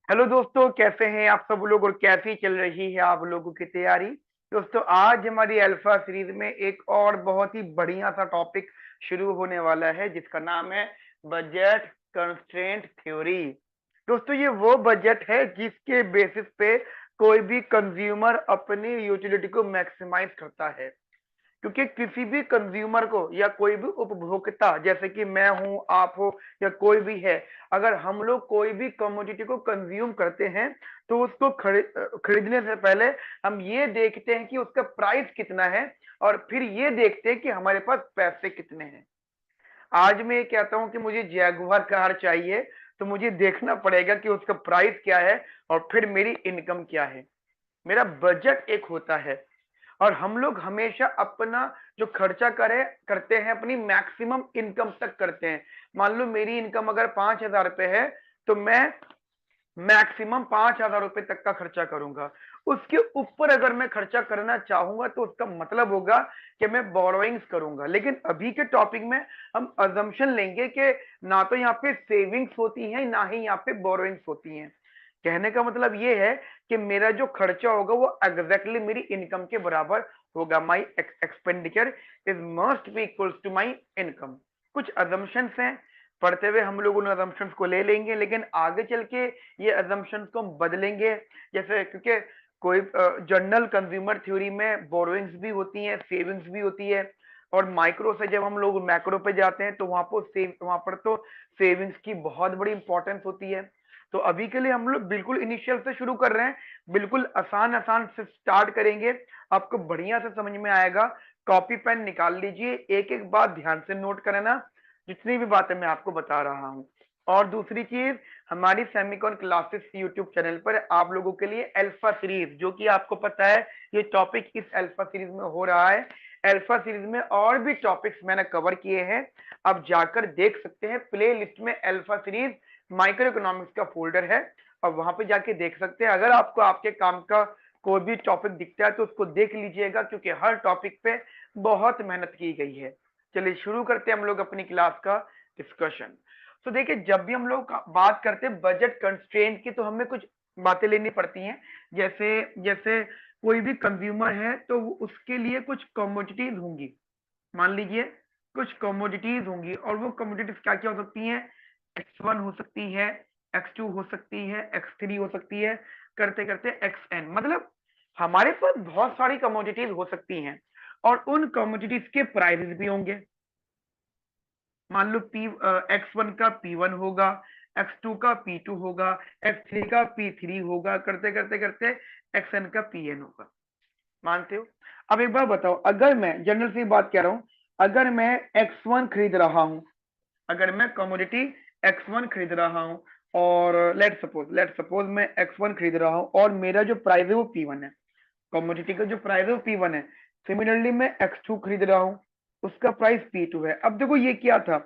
Hello दोस्तों, कैसे हैं आप सब लोग और कैसी चल रही है आप लोगों की तैयारी। दोस्तों, आज हमारी अल्फा सीरीज में एक और बहुत ही बढ़िया सा टॉपिक शुरू होने वाला है जिसका नाम है बजट कंस्ट्रेंट थ्योरी। दोस्तों, ये वो बजट है जिसके बेसिस पे कोई भी कंज्यूमर अपनी यूटिलिटी को मैक्सिमाइज करता है। क्योंकि किसी भी कंज्यूमर को या कोई भी उपभोक्ता, जैसे कि मैं हूं, आप हो या कोई भी है, अगर हम लोग कोई भी कमोडिटी को कंज्यूम करते हैं तो उसको खरीदने से पहले हम ये देखते हैं कि उसका प्राइस कितना है और फिर ये देखते हैं कि हमारे पास पैसे कितने हैं। आज मैं ये कहता हूं कि मुझे जैगुआर कार चाहिए, तो मुझे देखना पड़ेगा कि उसका प्राइस क्या है और फिर मेरी इनकम क्या है। मेरा बजट एक होता है और हम लोग हमेशा अपना जो खर्चा करते हैं अपनी मैक्सिमम इनकम तक करते हैं। मान लो मेरी इनकम अगर 5,000 रुपए है तो मैं मैक्सिमम 5,000 रुपए तक का खर्चा करूंगा। उसके ऊपर अगर मैं खर्चा करना चाहूंगा तो उसका मतलब होगा कि मैं बोरोइंग्स करूंगा। लेकिन अभी के टॉपिक में हम अजम्पशन लेंगे कि ना तो यहाँ पे सेविंग्स होती हैं ना ही यहाँ पे बोरोइंग्स होती हैं। कहने का मतलब ये है कि मेरा जो खर्चा होगा वो एग्जैक्टली मेरी इनकम के बराबर होगा। My expenditure is must be equals to my income. कुछ अजम्पशंस हैं, पढ़ते हुए हम लोग उन अजम्पशंस को ले लेंगे, लेकिन आगे चल के ये अजम्पशंस को हम बदलेंगे। जैसे क्योंकि कोई जनरल कंज्यूमर थ्योरी में बोरोइंग्स भी होती हैं, सेविंग्स भी होती है, और माइक्रो से जब हम लोग मैक्रो पे जाते हैं तो वहां पर तो सेविंग्स की बहुत बड़ी इंपॉर्टेंस होती है। तो अभी के लिए हम लोग बिल्कुल इनिशियल से शुरू कर रहे हैं, बिल्कुल आसान आसान से स्टार्ट करेंगे। आपको बढ़िया से समझ में आएगा। कॉपी पेन निकाल लीजिए, एक एक बात ध्यान से नोट करना जितनी भी बातें मैं आपको बता रहा हूँ। और दूसरी चीज, हमारी सेमिकॉन क्लासेस यूट्यूब चैनल पर आप लोगों के लिए अल्फा सीरीज, जो कि आपको पता है ये टॉपिक इस अल्फा सीरीज में हो रहा है। अल्फा सीरीज में और भी टॉपिक्स मैंने कवर किए हैं, आप जाकर देख सकते हैं। प्ले लिस्ट में अल्फा सीरीज माइक्रो इकोनॉमिक्स का फोल्डर है और वहां पे जाके देख सकते हैं। अगर आपको आपके काम का कोई भी टॉपिक दिखता है तो उसको देख लीजिएगा, क्योंकि हर टॉपिक पे बहुत मेहनत की गई है। चलिए शुरू करते हैं हम लोग अपनी क्लास का डिस्कशन। तो देखिए, जब भी हम लोग बात करते हैं बजट कंस्ट्रेंट की तो हमें कुछ बातें लेनी पड़ती हैं। जैसे जैसे कोई भी कंज्यूमर है तो उसके लिए कुछ कमोडिटीज होंगी। मान लीजिए कुछ कमोडिटीज होंगी और वो कमोडिटीज क्या क्या हो सकती हैं। X1 हो सकती है, X2 हो सकती है, X3 हो सकती है, करते करते XN। मतलब हमारे पास बहुत सारी कमोडिटीज हो सकती हैं और उन कमोडिटीज के प्राइसेस भी होंगे। मान लो X1 का P1 होगा, X2 का P2 होगा, X3 का P3 होगा, करते करते करते XN का PN होगा। मानते हो? अब एक बार बताओ, अगर मैं जनरल सी बात कह रहा हूं, अगर मैं X1 खरीद रहा हूं, अगर मैं कमोडिटी X1 खरीद रहा हूं और लेट सपोज मैं X1 खरीद रहा हूं और मेरा जो प्राइस है वो P1 है। कमोडिटी का जो प्राइस है वो P1 है। सिमिलरली मैं X2 खरीद रहा हूं, उसका प्राइस P2 है। अब देखो ये क्या था,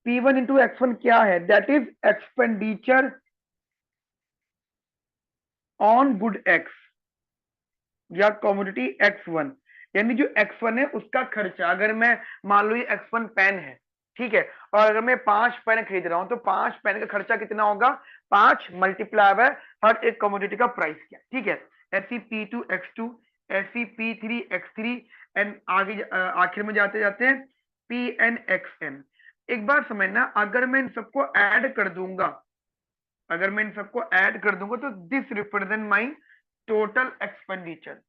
P1 इंटू X1 क्या है, that is expenditure on good X या कमोडिटी X1। यानी जो X1 है उसका खर्चा, अगर मैं मान लो ये X1 पेन है, ठीक है, और अगर मैं 5 पेन खरीद रहा हूं तो 5 पेन का खर्चा कितना होगा, 5 मल्टीप्लाई बाय हर एक कमोडिटी का प्राइस क्या, ठीक है। ऐसी P2 X2, ऐसी P3 X3, एंड आगे आखिर में जाते जाते हैं PN XN। एक बार समझना, अगर मैं इन सबको ऐड कर दूंगा, अगर मैं इन सबको ऐड कर दूंगा तो this represent my total expenditure.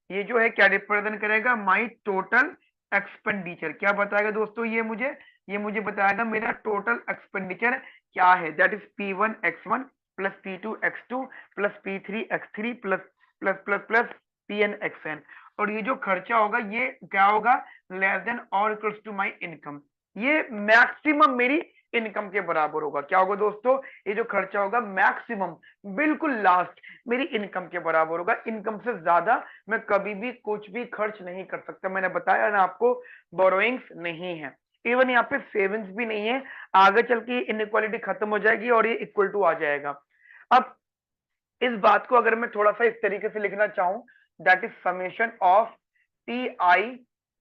ये जो है क्या रिप्रेजेंट करेगा, माई टोटल एक्सपेंडिचर। क्या बताएगा दोस्तों, ये मुझे बताएगा मेरा टोटल एक्सपेंडिचर क्या है। That is P1 X1 plus P2 X2 plus P3 X3 plus plus plus plus PN XN। और ये जो खर्चा होगा ये क्या होगा, लेस देन और इक्वल्स टू माई इनकम। ये मैक्सिमम मेरी इनकम के बराबर होगा। क्या होगा दोस्तों, ये जो खर्चा होगा मैक्सिमम, बिल्कुल लास्ट मेरी इनकम के बराबर होगा। इनकम से ज्यादा मैं कभी भी कुछ भी खर्च नहीं कर सकता। मैंने बताया ना आपको, बोरोइंग्स नहीं है, इवन यहाँ पे सेविंग्स भी नहीं है। आगे चल के इनइक्वालिटी खत्म हो जाएगी और ये इक्वल टू आ जाएगा। अब इस बात को अगर मैं थोड़ा सा इस तरीके से लिखना चाहूं, that is summation of TI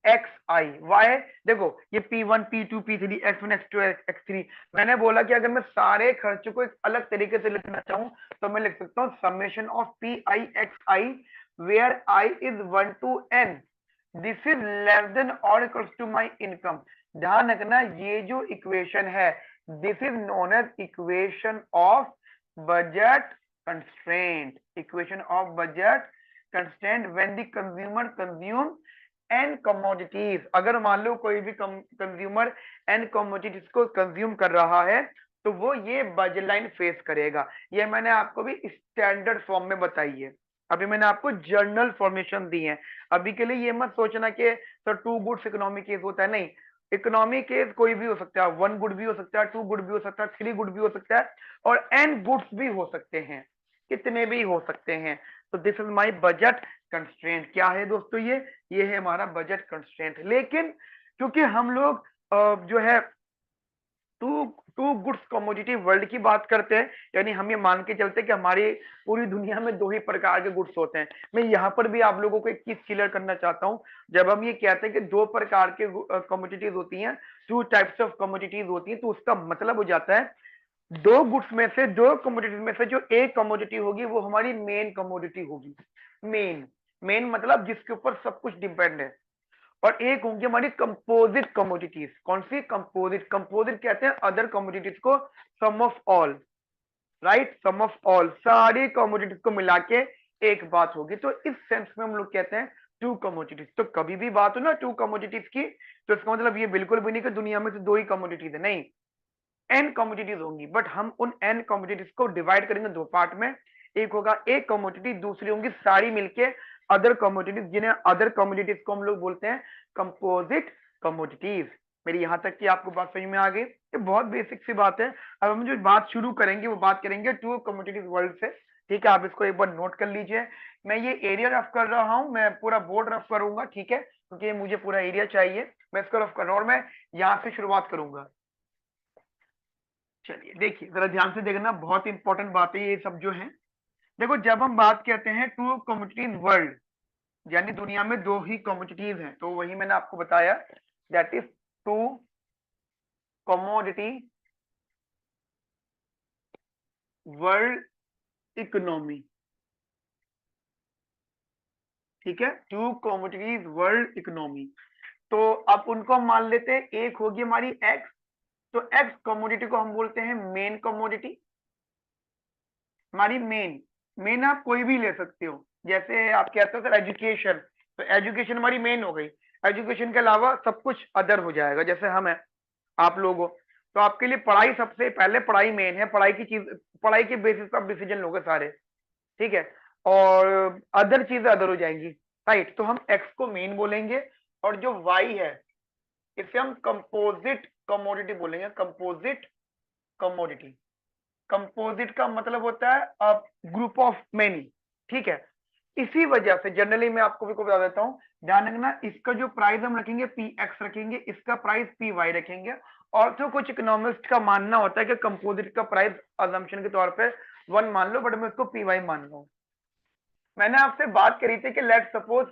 X I Y, देखो ये P1 P2 P3 X1 X2 X3, मैंने बोला कि अगर मैं सारे खर्चों को एक अलग तरीके से लिखना चाहूं तो मैं लिख सकता हूं summation of P I X I where I is 1 to n, this is less than और इक्वल्स टू माई इनकम। ध्यान रखना ये जो इक्वेशन है this is known as equation of budget constraint, equation of budget constraint when the consumer consume N commodities. अगर मान लो कोई भी कंज्यूमर एन कमोडिटीज को कंज्यूम कर रहा है तो वो ये बजट लाइन फेस करेगा। ये मैंने आपको भी स्टैंडर्ड फॉर्म में बताई है, अभी मैंने आपको जर्नल फॉर्मेशन दी है। अभी के लिए ये मत सोचना कि सर 2 गुड्स इकोनॉमी केस होता है, नहीं, इकोनॉमी केस कोई भी हो सकता है, 1 गुड भी हो सकता है, 2 गुड भी हो सकता है, 3 गुड भी हो सकता है और एन गुड्स भी हो सकते हैं, कितने भी हो सकते हैं। तो this is my budget constraint. क्या है दोस्तों ये है हमारा बजट कंस्ट्रेंट। लेकिन क्योंकि हम लोग जो है two two goods commodity world की बात करते हैं, यानी हम ये मान के चलते हैं कि हमारी पूरी दुनिया में 2 ही प्रकार के गुड्स होते हैं। मैं यहाँ पर भी आप लोगों को एक चीज क्लियर करना चाहता हूँ, जब हम ये कहते हैं कि 2 प्रकार के कमोडिटीज होती हैं, 2 टाइप्स ऑफ कमोडिटीज होती हैं, तो उसका मतलब हो जाता है 2 गुड्स में से, 2 कमोडिटीज में से जो एक कमोडिटी होगी वो हमारी मेन कमोडिटी होगी। मेन मेन मतलब जिसके ऊपर सब कुछ डिपेंड है। और एक होंगी हमारी कंपोजिट कमोडिटीज। कौन सी? कंपोजिट। कंपोजिट कहते हैं अदर कमोडिटीज को, sum of all, right, sum of all, सारी कमोडिटीज को मिला के एक बात होगी। तो इस सेंस में हम लोग कहते हैं 2 कमोडिटीज। तो कभी भी बात हो ना 2 कमोडिटीज की, तो इसका मतलब ये बिल्कुल भी नहीं कि दुनिया में से 2 ही कमोडिटीज है, नहीं, एन कमोडिटीज होंगी। बट हम उन एन कमोडिटीज को डिवाइड करेंगे 2 पार्ट में, एक होगा एक कमोडिटी, दूसरी होंगी सारी मिलके अदर कमोडिटीज, जिन्हें अदर कमोडिटीज को हम लोग बोलते हैं कंपोजिट कमोडिटीज। मेरी यहां तक की आपको बात समझ में आ गई? ये बहुत बेसिक सी बात है। अब हम जो बात शुरू करेंगे वो बात करेंगे 2 कमोडिटीज वर्ल्ड से, ठीक है? आप इसको एक बार नोट कर लीजिए। मैं ये एरिया रफ कर रहा हूं, मैं पूरा बोर्ड रफ करूंगा, ठीक है, क्योंकि मुझे पूरा एरिया चाहिए, मैं इसको रफ कर रहा हूं और मैं यहां से शुरुआत करूंगा। चलिए देखिए जरा ध्यान से देखना, बहुत इंपॉर्टेंट बात है ये सब जो है। देखो जब हम बात कहते हैं 2 कमोडिटीज वर्ल्ड, यानी दुनिया में 2 ही कमोडिटीज हैं, तो वही मैंने आपको बताया, that is 2 commodity world economy, ठीक है, 2 कमोडिटीज वर्ल्ड इकोनॉमी। तो अब उनको हम मान लेते हैं, एक होगी हमारी एक्स, तो एक्स कमोडिटी को हम बोलते हैं मेन कमोडिटी, हमारी मेन। मेन आप कोई भी ले सकते हो, जैसे आप कहते हो सर एजुकेशन, तो एजुकेशन हमारी मेन हो गई। एजुकेशन के अलावा सब कुछ अदर हो जाएगा, जैसे हम है, आप लोग हो, तो आपके लिए पढ़ाई सबसे पहले, पढ़ाई मेन है, पढ़ाई की चीज, पढ़ाई के बेसिस पर आप डिसीजन लोगे सारे, ठीक है, और अदर चीजें अदर हो जाएंगी, राइट। तो हम एक्स को मेन बोलेंगे और जो वाई है इसे हम कंपोजिट कमोडिटी बोलेंगे, कंपोजिट कमोडिटी। कंपोजिट का मतलब होता है ग्रुप ऑफ मेनी, ठीक है। इसी वजह से जनरली मैं आपको भी को बता देता हूं, ध्यान रखना, इसका जो प्राइस हम रखेंगे पी एक्स रखेंगे, इसका प्राइस पी वाई रखेंगे। और तो कुछ इकोनॉमिस्ट का मानना होता है कि कंपोजिट का प्राइस अजम्पशन के तौर पे 1 मान लो, बट मैं इसको पी वाई मान रहा हूं। मैंने आपसे बात करी थी कि लेट सपोज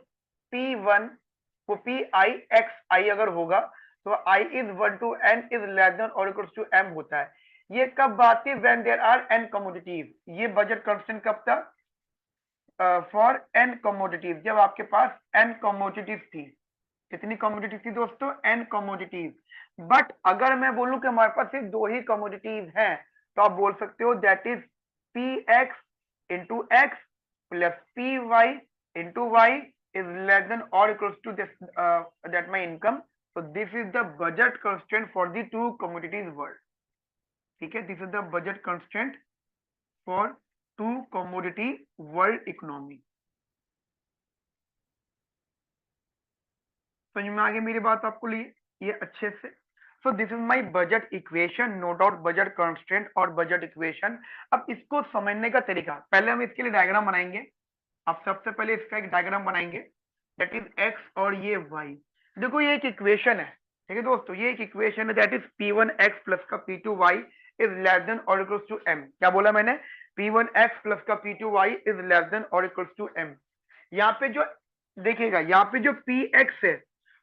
P1 वो पी आई एक्स आई अगर होगा तो I is 1 to n is less than और इक्वल्स टू m होता है। ये कब बात थी? When there are n commodities. ये बजट कांस्टेंट कब था? फॉर n कमोडिटीज, जब आपके पास n कमोडिटीज थी। कितनी कमोडिटीज थी दोस्तों? n commodities. बट अगर मैं बोलूं कि हमारे पास सिर्फ 2 ही कमोडिटीज हैं, तो आप बोल सकते हो that is P x into x plus py into y is less than or equals to this that my income. So this is the budget constraint for the 2 commodities world, ठीक है, this is the budget constraint for 2 commodity world economy। समझ में आ गई मेरी बात आपको लिए ये अच्छे से? So this is my budget equation, no doubt budget constraint और बजट इक्वेशन। अब इसको समझने का तरीका, पहले हम इसके लिए डायग्राम बनाएंगे। आप सबसे पहले इसका एक डायग्राम बनाएंगे, दैट इज एक्स और ये वाई। देखो ये एक इक्वेशन है, ठीक है दोस्तों, ये एक इक्वेशन है, that is P1 x plus का P2 y is less than और इक्वल्स टू m। क्या बोला मैंने? P1 x प्लस का P2 y is less than और इक्वल्स टू m। यहाँ पे जो देखिएगा, यहाँ पे जो Px है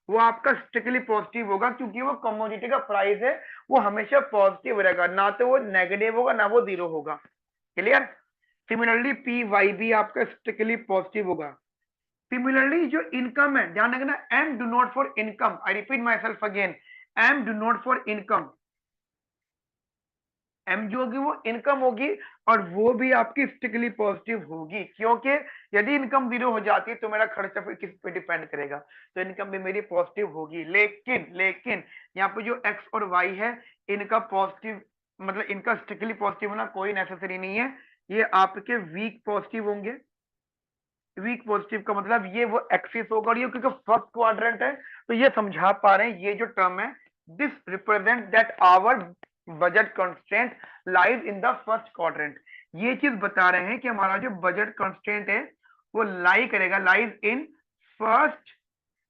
वो आपका स्ट्रिक्टली पॉजिटिव होगा, क्योंकि वो कमोडिटी का प्राइस है, वो हमेशा पॉजिटिव रहेगा, ना तो वो नेगेटिव होगा ना वो जीरो होगा। क्लियर? सिमिलरली पी वाई भी आपका स्ट्रिक्टली पॉजिटिव होगा। सिमिलरली जो इनकम है, ध्यान रखना, M do not for income, I repeat myself again, M do not for income, M जो होगी वो इनकम होगी, और वो भी आपकी स्ट्रिक्टली पॉजिटिव होगी, क्योंकि यदि इनकम जीरो हो जाती है तो मेरा खर्चा फिर किस पे डिपेंड करेगा, तो इनकम भी मेरी पॉजिटिव होगी। लेकिन लेकिन यहाँ पे जो एक्स और वाई है, इनका पॉजिटिव, मतलब इनका स्ट्रिक्टली पॉजिटिव होना कोई नेसेसरी नहीं है, ये आपके वीक पॉजिटिव होंगे। वीक पॉजिटिव का मतलब ये वो एक्सिस होगा, और ये क्योंकि फर्स्ट क्वाड्रेंट है तो ये समझा पा रहे हैं, ये जो टर्म है, this represent that our budget constraint lies in the first quadrant. ये चीज बता रहे हैं कि हमारा जो बजट कंस्ट्रेंट है वो लाई करेगा, लाइज इन फर्स्ट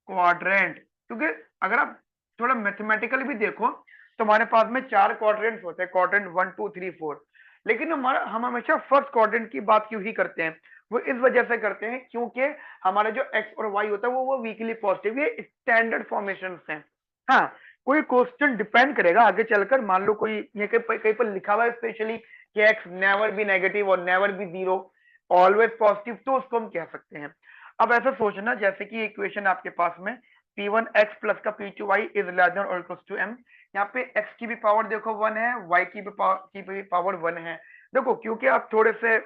क्वाड्रेंट। क्योंकि अगर आप थोड़ा मैथमेटिकल भी देखो तो हमारे पास में चार क्वाड्रेंट्स होते हैं, क्वाड्रेंट 1 2 3 4, लेकिन हम हमेशा फर्स्ट क्वाड्रेंट की बात क्यों ही करते हैं, वो इस वजह से करते हैं क्योंकि हमारा जो एक्स और वाई होता है वो वीकली पॉजिटिव, ये स्टैंडर्ड फॉर्मेशन हैं। हाँ, कोई क्वेश्चन डिपेंड करेगा आगे चलकर, मान लो कोई ये कहीं पर लिखा हुआ है स्पेशली कि एक्स नेवर बी नेगेटिव और never be zero, always positive, तो उसको हम कह सकते हैं। अब ऐसा सोचना जैसे कि इक्वेशन आपके पास में p1x प्लस का p2y इज लेस देन और इक्वल टू m, यहाँ पे x की भी पावर देखो 1 है, y की भी पावर 1 है। देखो क्योंकि आप थोड़े से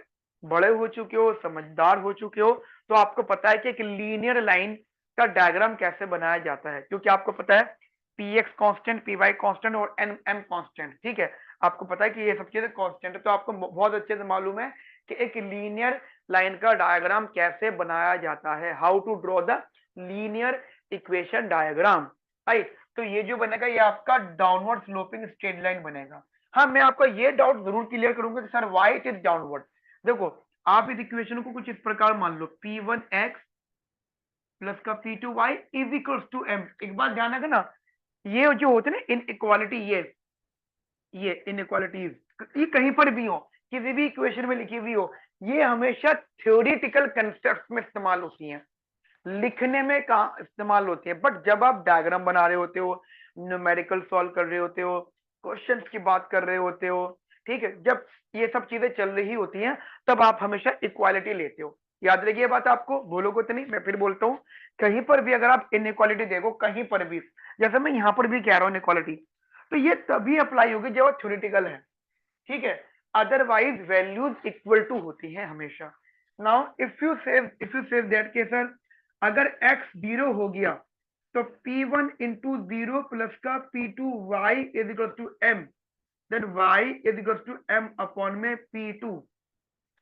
बड़े हो चुके हो, समझदार हो चुके हो, तो आपको पता है कि एक लीनियर लाइन का डायग्राम कैसे बनाया जाता है, क्योंकि आपको पता है px कांस्टेंट, py कांस्टेंट और m कांस्टेंट, ठीक है, आपको पता है कि ये सब चीजें कांस्टेंट है, तो आपको बहुत अच्छे से मालूम है कि एक लीनियर लाइन का डायग्राम कैसे बनाया जाता है, how to draw the linear equation diagram, right. तो ये जो बनेगा ये आपका डाउनवर्ड स्लोपिंग स्ट्रेट लाइन बनेगा। हाँ, मैं आपका ये डाउट जरूर क्लियर करूंगा कि sir why it is downward. देखो आप इस इक्वेशन को कुछ इस प्रकार मान लो, p1x प्लस का p2y is equals to m। एक बात ध्यान रखना, ये जो होते हैं ना इन इक्वालिटी, ये इनइक्वालिटीज, ये कहीं पर भी हो, किसी भी इक्वेशन में लिखी हुई हो, ये हमेशा थ्योरेटिकल कंसेप्ट में इस्तेमाल होती हैं, लिखने में कहाँ इस्तेमाल होती है, बट जब आप डायग्राम बना रहे होते हो, न्यूमेरिकल सॉल्व कर रहे होते हो, क्वेश्चंस की बात कर रहे होते हो, ठीक है, जब ये सब चीजें चल रही होती हैं तब आप हमेशा इक्वालिटी लेते हो। याद रखिए बात, आपको भूलोगे तो नहीं, मैं फिर बोलता हूँ, कहीं पर भी अगर आप इनइक्वालिटी देखो, कहीं पर भी, जैसे मैं यहाँ पर भी कह रहा हूँ इनइक्वालिटी, तो ये तभी अप्लाई होगी जब वो थ्योरेटिकल है, ठीक है, अदरवाइज वैल्यूज इक्वल टू होती हैं हमेशा। Now if you save that के सर अगर x जीरो हो गया तो p1 इंटू जीरो प्लस का p2y is equal to m, then y is equal to m upon में p2,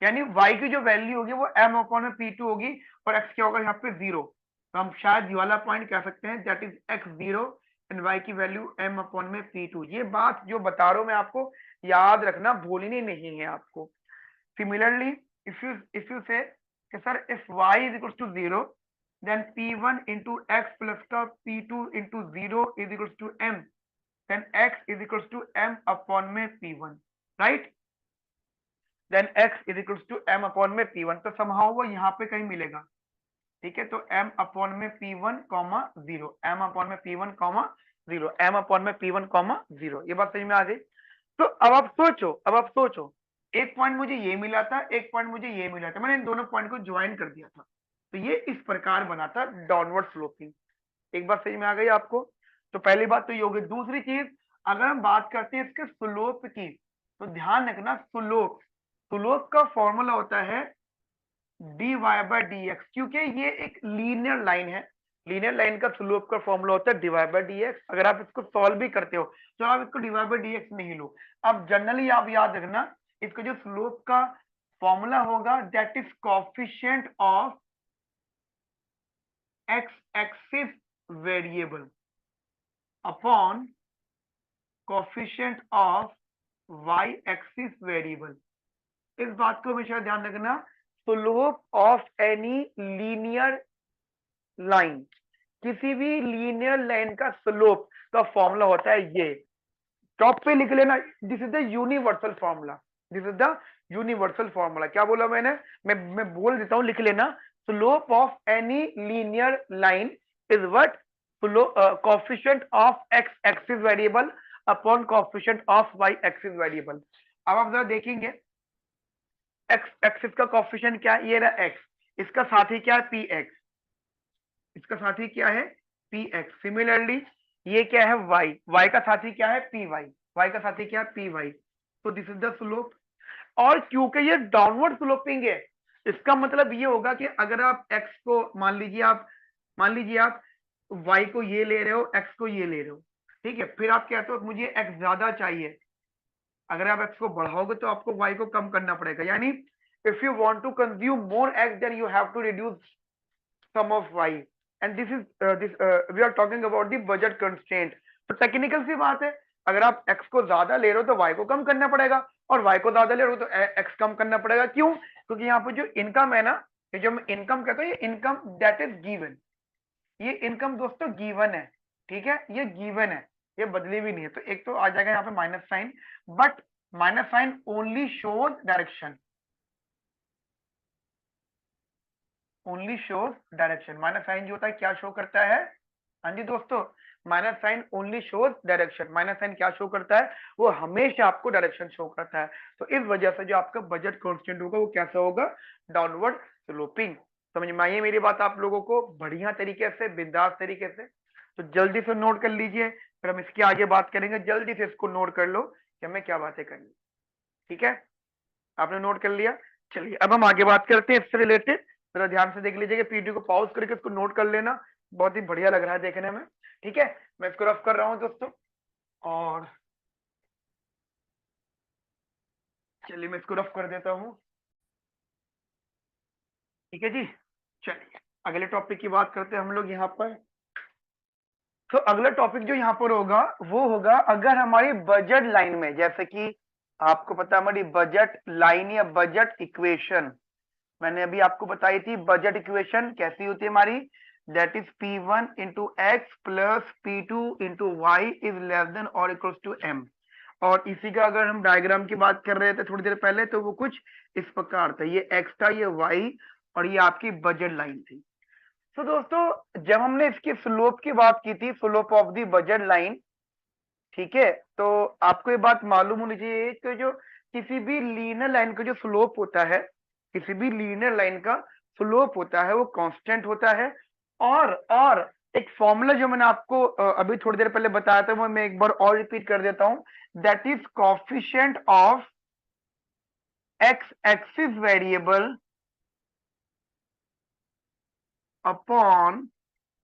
यानी y की जो वैल्यू होगी वो m अपॉन में p2 होगी, और x क्या होगा यहाँ पे जीरो, तो हम शायद ये वाला पॉइंट कह सकते हैं that is x zero and y की वैल्यू m अपॉन में p2। ये बात जो बता रहा हूं मैं आपको, याद रखना, भूलनी नहीं है आपको। सिमिलरली इफ यू से कि sir if y is equal to zero then p1 into x plus का p2 into 0 is equals to m, then x is equals to m upon में p1, right, then x is equals to m upon में p1, तो somehow वो यहाँ पे कहीं मिलेगा, ठीक है, तो m अपॉन में p1 comma zero, m upon में p1 comma zero, m upon में p1 कॉमा जीरो, ये बात समझ में आ गई। तो अब आप सोचो, एक पॉइंट मुझे ये मिला था, एक पॉइंट मुझे ये मिला था, मैंने इन दोनों पॉइंट को ज्वाइन कर दिया था, तो ये इस प्रकार बना था डाउनवर्ड स्लोपिंग। एक बात समझ में आ गई आपको? तो पहली बात तो ये होगी। दूसरी चीज, अगर हम बात करते हैं इसके स्लोप की, तो ध्यान रखना, स्लोप स्लोप का फॉर्मूला होता है dy बाय dx, क्योंकि ये एक लीनियर लाइन है, लीनियर लाइन का स्लोप का फॉर्मूला होता है dy बाय dx। अगर आप इसको सॉल्व भी करते हो तो आप इसको dy बाय dx नहीं लो, अब जनरली आप याद रखना इसका जो स्लोप का फॉर्मूला होगा that is coefficient of X axis variable upon coefficient of Y axis variable. इस बात को हमेशा ध्यान रखना, slope of any linear line, किसी भी लीनियर लाइन का स्लोप का फॉर्मूला होता है ये, टॉप पे लिख लेना, this is the universal formula, this is the universal formula. क्या बोला मैंने, मैं बोल देता हूं, लिख लेना, slope of any linear line is what, coefficient of X axis variable upon coefficient of Y axis variable. अब आप जरा देखेंगे एक्स एक्सिस का कोफिशिएंट क्या है, ये रहा एक्स, इसका साथी क्या है पी एक्स, इसका साथी क्या है पी एक्स। सिमिलरली ये क्या है वाई, वाई का साथी क्या है पी वाई, वाई का साथी क्या है पी वाई। तो दिस इज द स्लोप। और क्योंकि ये डाउनवर्ड स्लोपिंग है, इसका मतलब ये होगा कि अगर आप एक्स को मान लीजिए आप वाई को ये ले रहे हो, एक्स को ये ले रहे हो, ठीक है, फिर आप कहते हो मुझे एक्स ज्यादा चाहिए, अगर आप एक्स को बढ़ाओगे तो आपको वाई को कम करना पड़ेगा। यानी if you want to consume more X then you have to reduce some of Y, and this we are talking about the budget constraint. तो टेक्निकल सी बात है, अगर आप एक्स को ज्यादा ले रहे हो तो वाई को कम करना पड़ेगा, और वाई को ज्यादा ले रहे हो तो एक्स कम करना पड़ेगा। क्यों? क्योंकि यहाँ पे जो इनकम है ना, ये जो हम इनकम कहते हैं, ये इनकम दैट इज गिवन, ये इनकम दोस्तों गिवन है, ठीक है, ये गिवन है, ये बदली भी नहीं है। तो एक तो आ जाएगा यहाँ पे minus sign, but minus sign only shows direction, only shows direction. Minus sign जो होता है क्या शो करता है? हाँ जी दोस्तों, minus sign only shows direction. Minus sign क्या शो करता है? वो हमेशा आपको डायरेक्शन शो करता है। तो इस वजह से जो आपका बजट कांस्टेंट होगा वो कैसा होगा? Downward sloping. समझ में आई है मेरी बात आप लोगों को? बढ़िया तरीके से, बिंदास तरीके से। तो जल्दी से नोट कर लीजिए, फिर हम इसके आगे बात करेंगे। जल्दी से इसको नोट कर लो कि हमें क्या बातें करनी, ठीक है? आपने नोट कर लिया? चलिए अब हम आगे बात करते हैं इससे रिलेटेड। जरा ध्यान से देख लीजिए कि पीडी को पॉज करके इसको नोट कर लेना, बहुत ही बढ़िया लग रहा है देखने में, ठीक है? मैं इसको रफ कर रहा हूं दोस्तों, और चलिए मैं इसको रफ कर देता हूं, ठीक है जी। चलिए अगले टॉपिक की बात करते हैं हम लोग यहाँ पर। तो अगला टॉपिक जो यहाँ पर होगा वो होगा, अगर हमारी बजट लाइन में, जैसे कि आपको पता है हमारी बजट लाइन या बजट इक्वेशन, मैंने अभी आपको बताई थी बजट इक्वेशन कैसी होती है हमारी, that is P1 into X plus P2 into Y is less than और इक्वल्स टू M। और इसी का अगर हम डायग्राम की बात कर रहे थे थोड़ी देर पहले, तो वो कुछ इस प्रकार था, ये एक्स था, ये वाई, और ये आपकी बजट लाइन थी। तो दोस्तों जब हमने इसकी स्लोप की बात की थी, slope of the budget line, ठीक है, तो आपको ये बात मालूम होनी चाहिए कि जो किसी भी लीनियर लाइन का जो स्लोप होता है, किसी भी लीनियर लाइन का स्लोप होता है वो कांस्टेंट होता है। और एक फॉर्मूला जो मैंने आपको अभी थोड़ी देर पहले बताया था, वो मैं एक बार और रिपीट कर देता हूं, that is coefficient of X axis variable upon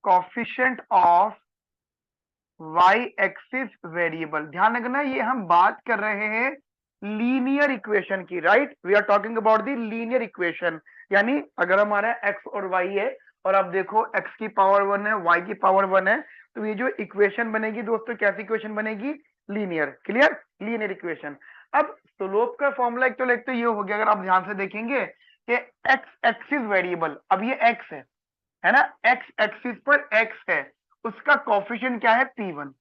coefficient of Y axis variable. ध्यान रखना ये हम बात कर रहे हैं लीनियर इक्वेशन की, right? We are talking about the linear equation. यानी अगर हमारा एक्स और वाई है, और आप देखो एक्स की पावर 1 है, वाई की पावर 1 है, तो ये जो इक्वेशन बनेगी दोस्तों कैसी इक्वेशन बनेगी? लीनियर। क्लियर? Linear equation. अब स्लोप का फॉर्मूला एक तो ये हो गया, अगर आप ध्यान से देखेंगे कि एक्स एक्सिस वेरिएबल, अब ये एक्स है ना, एक्स एक्सिस पर एक्स है, उसका कोफिशिएंट क्या है? P1।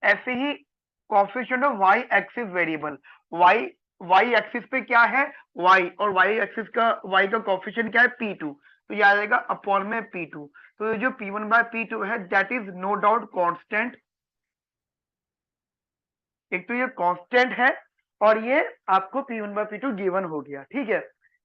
ऐसे ही coefficient of Y axis variable, Y Y axis पे क्या है? वाई, और वाई एक्सिस का वाई का कोफिशिएंट क्या है? P2। तो ये आ जाएगा अपॉन में P2। तो ये जो P1 बाय P2 है that is no doubt constant. एक तो ये कांस्टेंट है, और ये आपको P1 बाय P2 गिवन हो गया, ठीक है?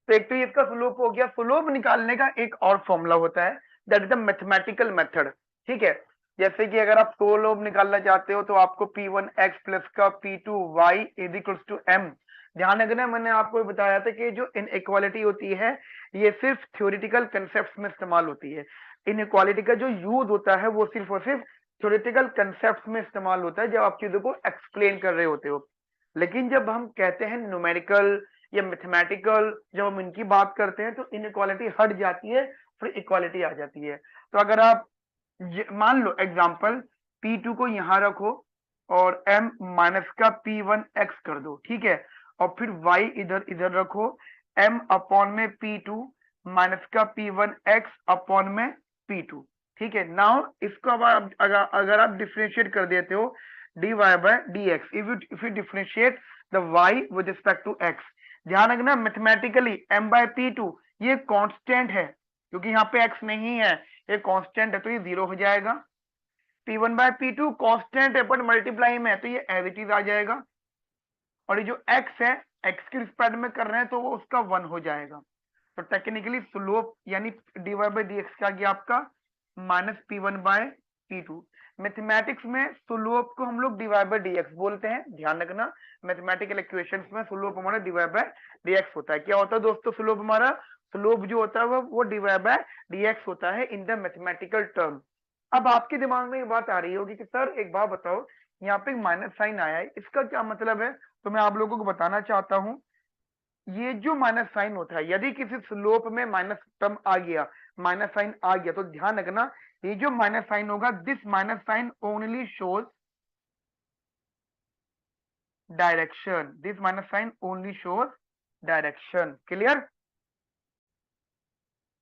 तो एक तो ये इसका स्लोप हो गया। स्लोप निकालने का एक और फॉर्मूला होता है, that is the mathematical method, ठीक है? जैसे कि अगर आप स्लोप निकालना चाहते हो तो आपको P1 x प्लस का P2 y is equals to M। ध्यान रखना मैंने आपको बताया था कि जो इनइक्वालिटी होती है ये सिर्फ थ्योरेटिकल कंसेप्ट में इस्तेमाल होती है। इनइक्वालिटी का जो यूज होता है वो सिर्फ और सिर्फ थ्योरेटिकल कंसेप्ट में इस्तेमाल होता है, जब आप चीजों को एक्सप्लेन कर रहे होते हो। लेकिन जब हम कहते हैं न्यूमेरिकल या मैथमेटिकल, जब हम इनकी बात करते हैं तो इनइक्वालिटी हट जाती है, फिर इक्वालिटी आ जाती है। तो अगर आप मान लो एग्जांपल P2 को यहां रखो और M माइनस का P1 x कर दो, ठीक है, और फिर y इधर इधर रखो, M अपॉन में P2 माइनस का P1 x अपॉन में P2, ठीक है। नाउ इसको अब आप अगर आप डिफरेंशिएट कर देते हो dy by dx, if you differentiate the y with respect to x, ध्यान रखना मैथमेटिकली M बाय P2 ये कांस्टेंट है, क्योंकि यहाँ पे x नहीं है, ये कांस्टेंट है तो ये 0 हो जाएगा। P1 बाय P2 कांस्टेंट है पर मल्टीप्लाई में है तो ये एज इट इज आ जाएगा। और ये जो x है, x की रिस्पेक्ट में कर रहे हैं तो वो उसका 1 हो जाएगा। तो टेक्निकली स्लोप यानी dy बाई डी एक्स क्या गया आपका -P1/P2। मैथमेटिक्स में स्लोप को हम लोग dy बाई डी एक्स बोलते हैं, ध्यान रखना। मैथमेटिकल इक्वेशंस में स्लोप हमारा dy बाई डी एक्स होता है। क्या होता है दोस्तों स्लोप हमारा? स्लोप जो होता है वो dy बाई डी एक्स होता है इन द मैथमेटिकल टर्म। अब आपके दिमाग में ये बात आ रही होगी कि सर एक बात बताओ, यहाँ पे माइनस साइन आया है, इसका क्या मतलब है? तो मैं आप लोगों को बताना चाहता हूं, ये जो माइनस साइन होता है, यदि किसी स्लोप में माइनस टर्म आ गया, माइनस साइन आ गया, तो ध्यान रखना ये जो माइनस साइन होगा, this minus sign only shows direction, this minus sign only shows direction. Clear?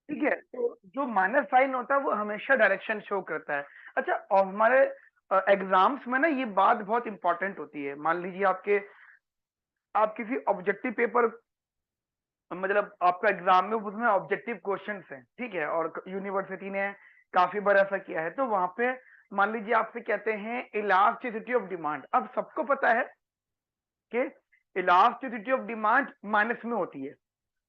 ठीक है, तो जो माइनस साइन होता है वो हमेशा डायरेक्शन शो करता है। अच्छा, और हमारे एग्जाम्स में ना ये बात बहुत इंपॉर्टेंट होती है। मान लीजिए आप किसी ऑब्जेक्टिव पेपर, मतलब आपका एग्जाम में उसमें ऑब्जेक्टिव क्वेश्चंस हैं, ठीक है, और यूनिवर्सिटी ने काफी बार ऐसा किया है, तो वहां पे मान लीजिए आपसे कहते हैं इलास्टिसिटी ऑफ डिमांड। अब सबको पता है कि इलास्टिसिटी ऑफ डिमांड माइनस में होती है,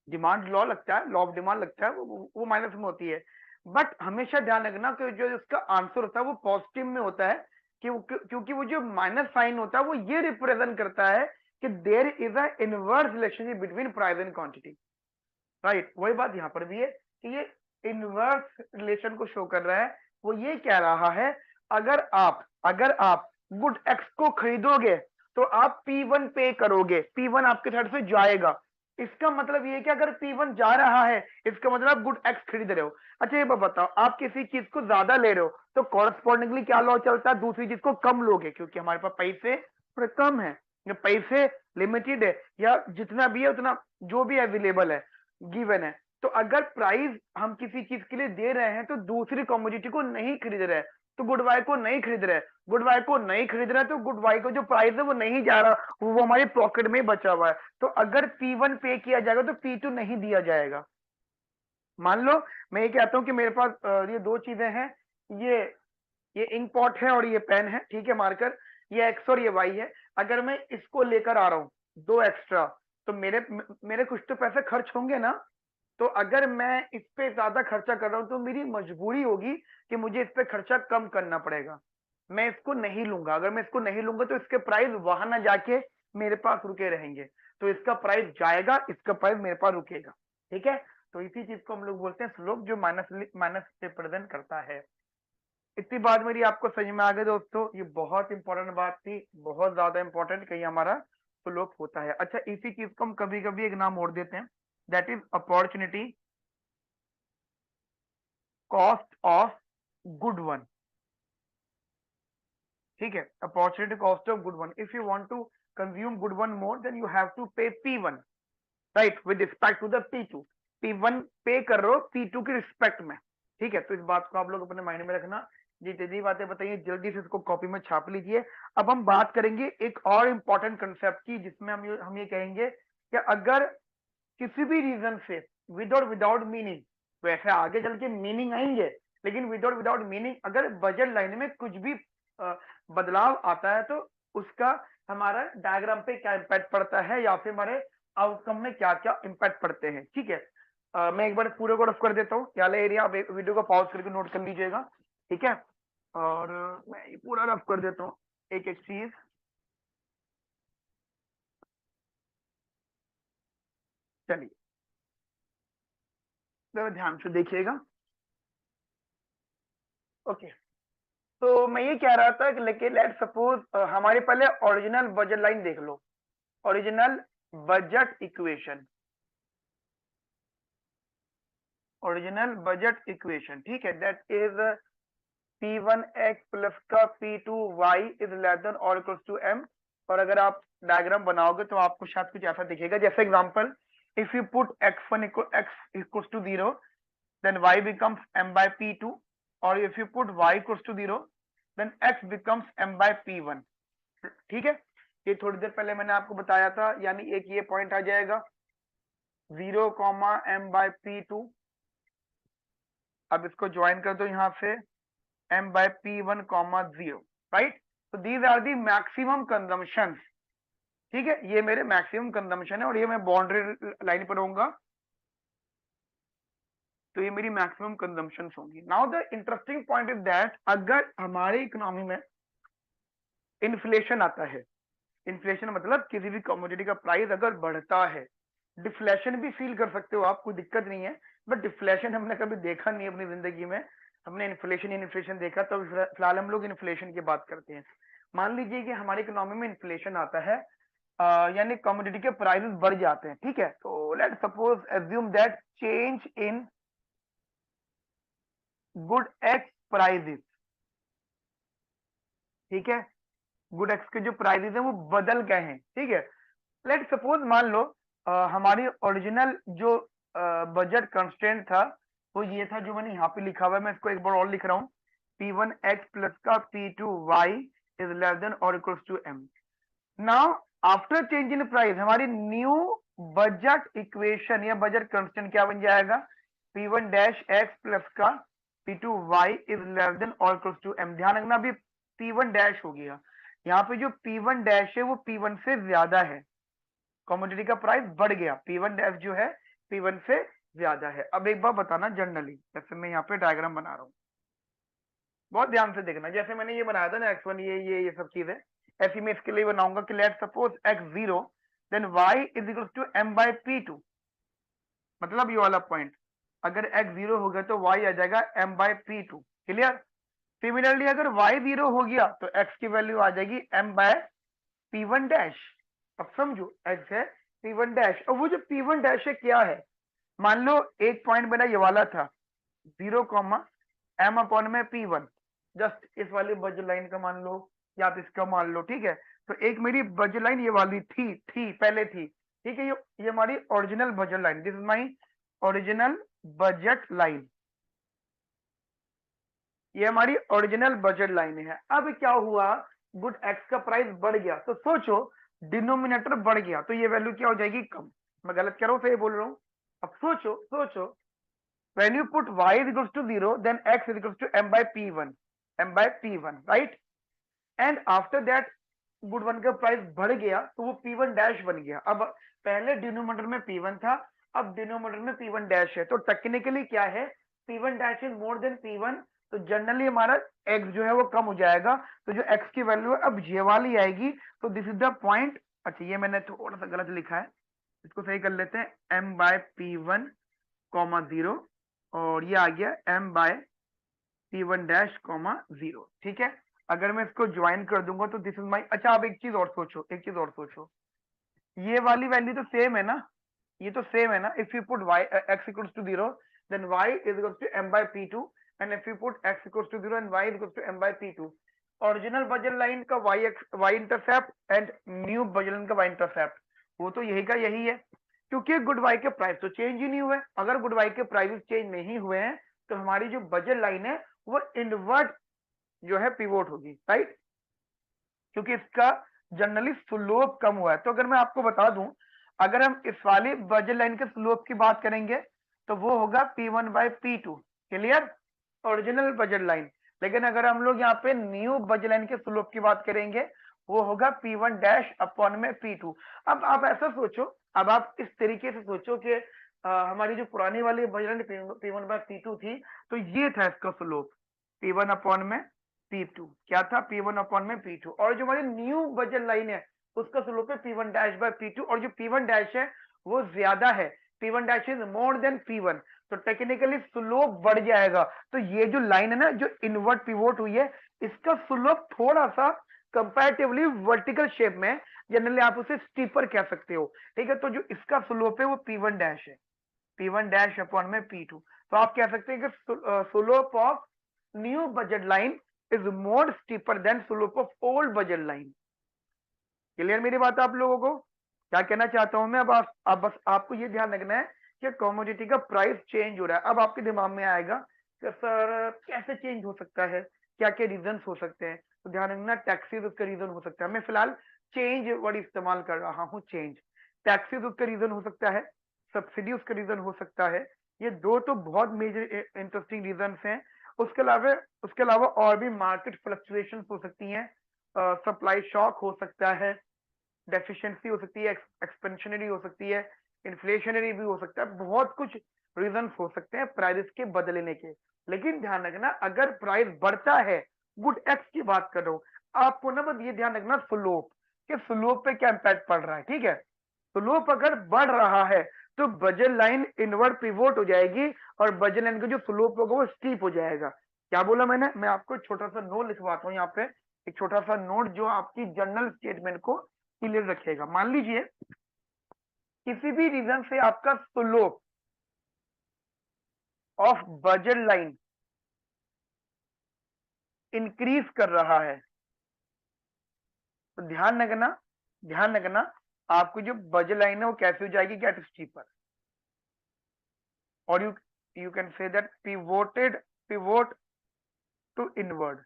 डिमांड लॉ लगता है, लॉ ऑफ डिमांड लगता है, वो माइनस में होती है। बट हमेशा ध्यान रखना कि जो इसका आंसर होता है वो पॉजिटिव में होता है, क्योंकि वो जो माइनस साइन होता है वो ये रिप्रेजेंट करता है कि there is a inverse relationship between price and quantity. Right, वही बात यहाँ पर भी है कि ये इनवर्स रिलेशन को शो कर रहा है। वो ये कह रहा है अगर आप गुड एक्स को खरीदोगे तो आप P1 पे करोगे, P1 आपके साइड से जाएगा। इसका मतलब ये कि अगर P1 जा रहा है, इसका मतलब आप गुड एक्स खरीद रहे हो। अच्छा ये बताओ, आप किसी चीज को ज्यादा ले रहे हो तो कॉरस्पॉन्डिंगली क्या लॉ चलता है? दूसरी चीज को कम लोगे, क्योंकि हमारे पास पैसे थोड़े कम है, पैसे लिमिटेड है, या जितना भी है उतना जो भी अवेलेबल है, गिवन है। तो अगर प्राइस हम किसी चीज के लिए दे रहे हैं तो दूसरी कमोडिटी को नहीं खरीद रहे हैं, तो गुड बाय को नहीं खरीद रहे, गुड बाय को नहीं खरीद रहे, तो गुड बाय को जो प्राइस है वो नहीं जा रहा, वो हमारी पॉकेट में ही बचा हुआ है। तो अगर P1 पे किया जाएगा तो P2 नहीं दिया जाएगा। मान लो मैं ये कहता हूं कि मेरे पास ये दो चीजें हैं, ये ये इंक पॉट है और ये पेन है, ठीक है, मार्कर, ये एक्स और ये वाई है। अगर मैं इसको लेकर आ रहा हूँ दो एक्स्ट्रा, तो मेरे मेरे कुछ तो पैसे खर्च होंगे ना। तो अगर मैं इस पे ज्यादा खर्चा कर रहा हूं तो मेरी मजबूरी होगी कि मुझे इस पे खर्चा कम करना पड़ेगा। मैं इसको नहीं लूंगा, अगर मैं इसको नहीं लूंगा तो इसके प्राइस वहां ना जाके मेरे पास रुके रहेंगे, तो इसका प्राइस जाएगा, इसका प्राइस मेरे पास रुकेगा। ठीक है, तो इसी चीज को हम लोग बोलते हैं स्लोप, जो माइनस माइनस रिप्रेजेंट करता है। इतनी बात मेरी आपको समझ में आ गई दोस्तों? ये बहुत इंपॉर्टेंट बात थी, बहुत ज्यादा इंपॉर्टेंट, कहीं हमारा स्लोप होता है। अच्छा, इसी चीज को हम कभी कभी एक नाम और देते हैं, that is opportunity cost of good one. ठीक है, opportunity cost of good one, if you want to consume good one more then you have to pay P1, right, with respect to the P2। P1 पे कर रहे हो P2 के respect में। ठीक है, तो इस बात को आप लोग अपने माइंड में रखना। ये जितनी बातें बताइए जल्दी से इसको कॉपी में छाप लीजिए। अब हम बात करेंगे एक और इंपॉर्टेंट कंसेप्ट की, जिसमें हम ये कहेंगे कि अगर किसी भी रीजन से विदाउट मीनिंग, वैसे आगे चल के मीनिंग आएंगे, लेकिन विदाउट मीनिंग अगर बजट लाइन में कुछ भी बदलाव आता है तो उसका हमारा डायग्राम पे क्या इम्पैक्ट पड़ता है, या फिर हमारे आउटकम में क्या क्या इम्पैक्ट पड़ते हैं। ठीक है, मैं एक बार पूरे को रफ कर देता हूँ, क्या एरिया आप वीडियो को पॉज करके नोट कर लीजिएगा। ठीक है, और मैं ये पूरा रफ कर देता हूँ एक एक चीज। चलिए जरा ध्यान से देखिएगा। ओके, तो मैं ये कह रहा था कि लेकिन लेट सपोज हमारे पहले ओरिजिनल बजट लाइन देख लो, original budget equation, original budget equation, ठीक है, दैट इज P1x प्लस का P2y इज लेस देन और इक्वल्स टू m। और अगर आप डायग्राम बनाओगे तो आपको शायद कुछ ऐसा दिखेगा, जैसे example, if you put x1 equals to 0 then y becomes m by P2, और if you put y equals to 0 then x becomes m by P1। ठीक है, ये थोड़ी देर पहले मैंने आपको बताया था, यानी एक ये पॉइंट आ जाएगा 0, m by P2, अब इसको ज्वाइन कर दो यहाँ से m by p1 comma 0, right. तो these are the maximum consumption, ठीक है, ये मेरे मैक्सिमम कंजम्पशन है और ये मैं बाउंड्री लाइन पर रहूंगा, तो ये मेरी मैक्सिमम कंजम्पशन होंगी। Now the interesting point is that अगर हमारी इकोनॉमी में इन्फ्लेशन आता है, इन्फ्लेशन मतलब किसी भी कमोडिटी का प्राइस अगर बढ़ता है, डिफ्लेशन भी फील कर सकते हो आप, कोई दिक्कत नहीं है, बट डिफ्लेशन हमने कभी देखा नहीं अपनी जिंदगी में, हमने इन्फ्लेशन देखा, तो फिलहाल हम लोग इन्फ्लेशन की बात करते हैं। मान लीजिए कि हमारी इकोनॉमी में इन्फ्लेशन आता है, यानी कमोडिटी के प्राइसेस बढ़ जाते हैं, ठीक है। तो let suppose assume that change in good x prices, ठीक है, गुड एक्स के जो प्राइसेस हैं वो बदल गए हैं, ठीक है। लेट सपोज मान लो हमारी ओरिजिनल जो बजट कंस्ट्रेंट था वो ये था जो मैंने यहाँ पे लिखा हुआ है, मैं इसको एक बार और लिख रहा हूँ, P1x प्लस का P2y इज लेस देन और equals to m। Now after change in price हमारी न्यू बजट इक्वेशन या बजट कंस्टेंट क्या बन जाएगा, P1 डैश x प्लस का P2y इज लेस देन और इक्वल्स टू m। ध्यान रखना अभी P1 डैश हो गया, यहाँ पे जो P1 डैश है वो P1 से ज्यादा है, कमोडिटी का प्राइस बढ़ गया, P1 डैश जो है P1 से ज्यादा है। अब एक बार बताना जनरली, जैसे मैं यहाँ पे डायग्राम बना रहा हूँ, बहुत ध्यान से देखना, जैसे मैंने ये बनाया था ना x1 ये सब चीजें, ऐसी मैं इसके लिए बनाऊंगा कि let suppose x0 then y is equal to m by p2, मतलब ये वाला पॉइंट, अगर x0 हो गया तो y आ जाएगा m by p2, clear. Similarly अगर y0 हो गया तो x की वैल्यू आ जाएगी m बाय p1 डैश। अब समझो x है p1 डैश, और वो जो p1 डैश है क्या है, मान लो एक पॉइंट मेरा ये वाला था 0 कॉमा m अपॉन में p1, जस्ट इस वाली बजट लाइन का मान लो या आप इसका मान लो, ठीक है। तो एक मेरी बजट लाइन ये वाली थी पहले थी, ठीक है, ये हमारी original budget line, this is my original budget line, ये हमारी ओरिजिनल बजट लाइन है। अब क्या हुआ, गुड एक्स का प्राइस बढ़ गया, तो सोचो डिनोमिनेटर बढ़ गया तो ये वैल्यू क्या हो जाएगी, कम। मैं गलत कह रहा हूँ, सही बोल रहा हूँ। अब सोचो when you put y is equals to 0 then x is equals to m by p1 right, and after that good one का प्राइस बढ़ गया तो वो p1 डैश बन गया। अब पहले डिनोमिनेटर में p1 था, अब डिनोमिनेटर में p1 डैश है, तो टेक्निकली क्या है, p1 dash is more than p1, तो जनरली हमारा x जो है वो कम हो जाएगा, तो जो x की वैल्यू है अब ये वाली आएगी, तो दिस इज द पॉइंट। अच्छा ये मैंने थोड़ा सा गलत लिखा है, इसको सही कर लेते हैं, m बाय p1 कॉमा 0 और ये आ गया m bye p1 dash comma 0, ठीक है। अगर मैं इसको ज्वाइन कर दूंगा तो दिस इज माई, अच्छा आप एक चीज और सोचो, ये वाली वैल्यू तो सेम है ना, ये तो सेम है ना, if you put y x equals to 0 then y is equals to m by p2 and if you put x equals to 0 and y is equals to m by p2, original budget line का y intercept and new budget line का y intercept वो तो यही का यही है, क्योंकि good Y के प्राइस तो चेंज ही नहीं हुए। अगर गुड वाई के प्राइस चेंज नहीं हुए हैं तो हमारी जो बजट लाइन है वो इनवर्ट जो है पिवोट होगी, राइट, क्योंकि इसका जनरली स्लोप कम हुआ है। तो अगर मैं आपको बता दूं, अगर हम इस वाली बजट लाइन के स्लोप की बात करेंगे तो वो होगा P1 by P2, clear, original budget line. लेकिन अगर हम लोग यहाँ पे न्यू बजट लाइन के स्लोप की बात करेंगे वो होगा P1 डैश अपॉन में P2। अब आप ऐसा सोचो, अब आप इस तरीके से सोचो कि हमारी जो पुरानी वाली budget line P1 by P2 थी, तो ये था इसका स्लोप P1 अपॉन में P2, क्या था P1 अपॉन में P2, और जो हमारी न्यू बजट लाइन है उसका स्लोप है P1 डैश बाय P2, और जो P1 डैश है वो ज्यादा है, P1 dash is more than P1, तो टेक्निकली स्लोप बढ़ जाएगा। तो ये जो लाइन है ना जो इनवर्ट पिवोट हुई है, इसका स्लोप थोड़ा सा कंपैरेटिवली वर्टिकल शेप में, जनरली आप उसे स्टीपर कह सकते हो, ठीक है। तो जो इसका स्लोप है वो P1 डैश है, P1 डैश अपॉन में P2, तो आप कह सकते हैं कि slope of new budget line is more steeper than slope of old budget line. Clear मेरी बात आप लोगों को, क्या कहना चाहता हूं मैं। अब आप बस आपको ये ध्यान रखना है कि कमोडिटी का प्राइस चेंज हो रहा है। अब आपके दिमाग में आएगा कि सर कैसे चेंज हो सकता है, क्या क्या रीजन हो सकते हैं, तो ध्यान रखना टैक्सेस उसका रीजन हो सकता है। मैं फिलहाल चेंज वर्ड इस्तेमाल कर रहा हूँ, चेंज, टैक्सेस उसका रीजन हो सकता है, सब्सिडी उसका रीजन हो सकता है, ये दो तो बहुत मेजर इंटरेस्टिंग रीजंस हैं। उसके अलावा उसके अलावा और भी मार्केट फ्लक्चुएशन हो सकती हैं, सप्लाई शॉक हो सकता है, डेफिशिएंसी हो सकती है, एक्सपेंशनरी हो सकती है, इन्फ्लेशनरी भी हो सकता है, बहुत कुछ रीजंस हो सकते हैं प्राइस के बदलने के। लेकिन ध्यान रखना, अगर प्राइस बढ़ता है, गुड एक्स की बात कर रहा हूं, आपको ना बस ये ध्यान रखना स्लोप, कि स्लोप पे क्या इंपैक्ट पड़ रहा है, ठीक है। स्लोप अगर बढ़ रहा है तो बजट लाइन इनवर्ड पिवोट हो जाएगी, और बजट लाइन का जो स्लोप होगा वो स्टीप हो जाएगा। क्या बोला मैंने, मैं आपको एक छोटा सा नोट लिखवाता हूँ यहाँ पे, एक छोटा सा नोट जो आपकी जनरल स्टेटमेंट को क्लियर रखेगा। मान लीजिए किसी भी रीजन से आपका slope of budget line increase कर रहा है, तो ध्यान रखना आपको जो बजट लाइन है वो कैसे हो जाएगी, गेट स्टीपर, और you can say that pivot to inward,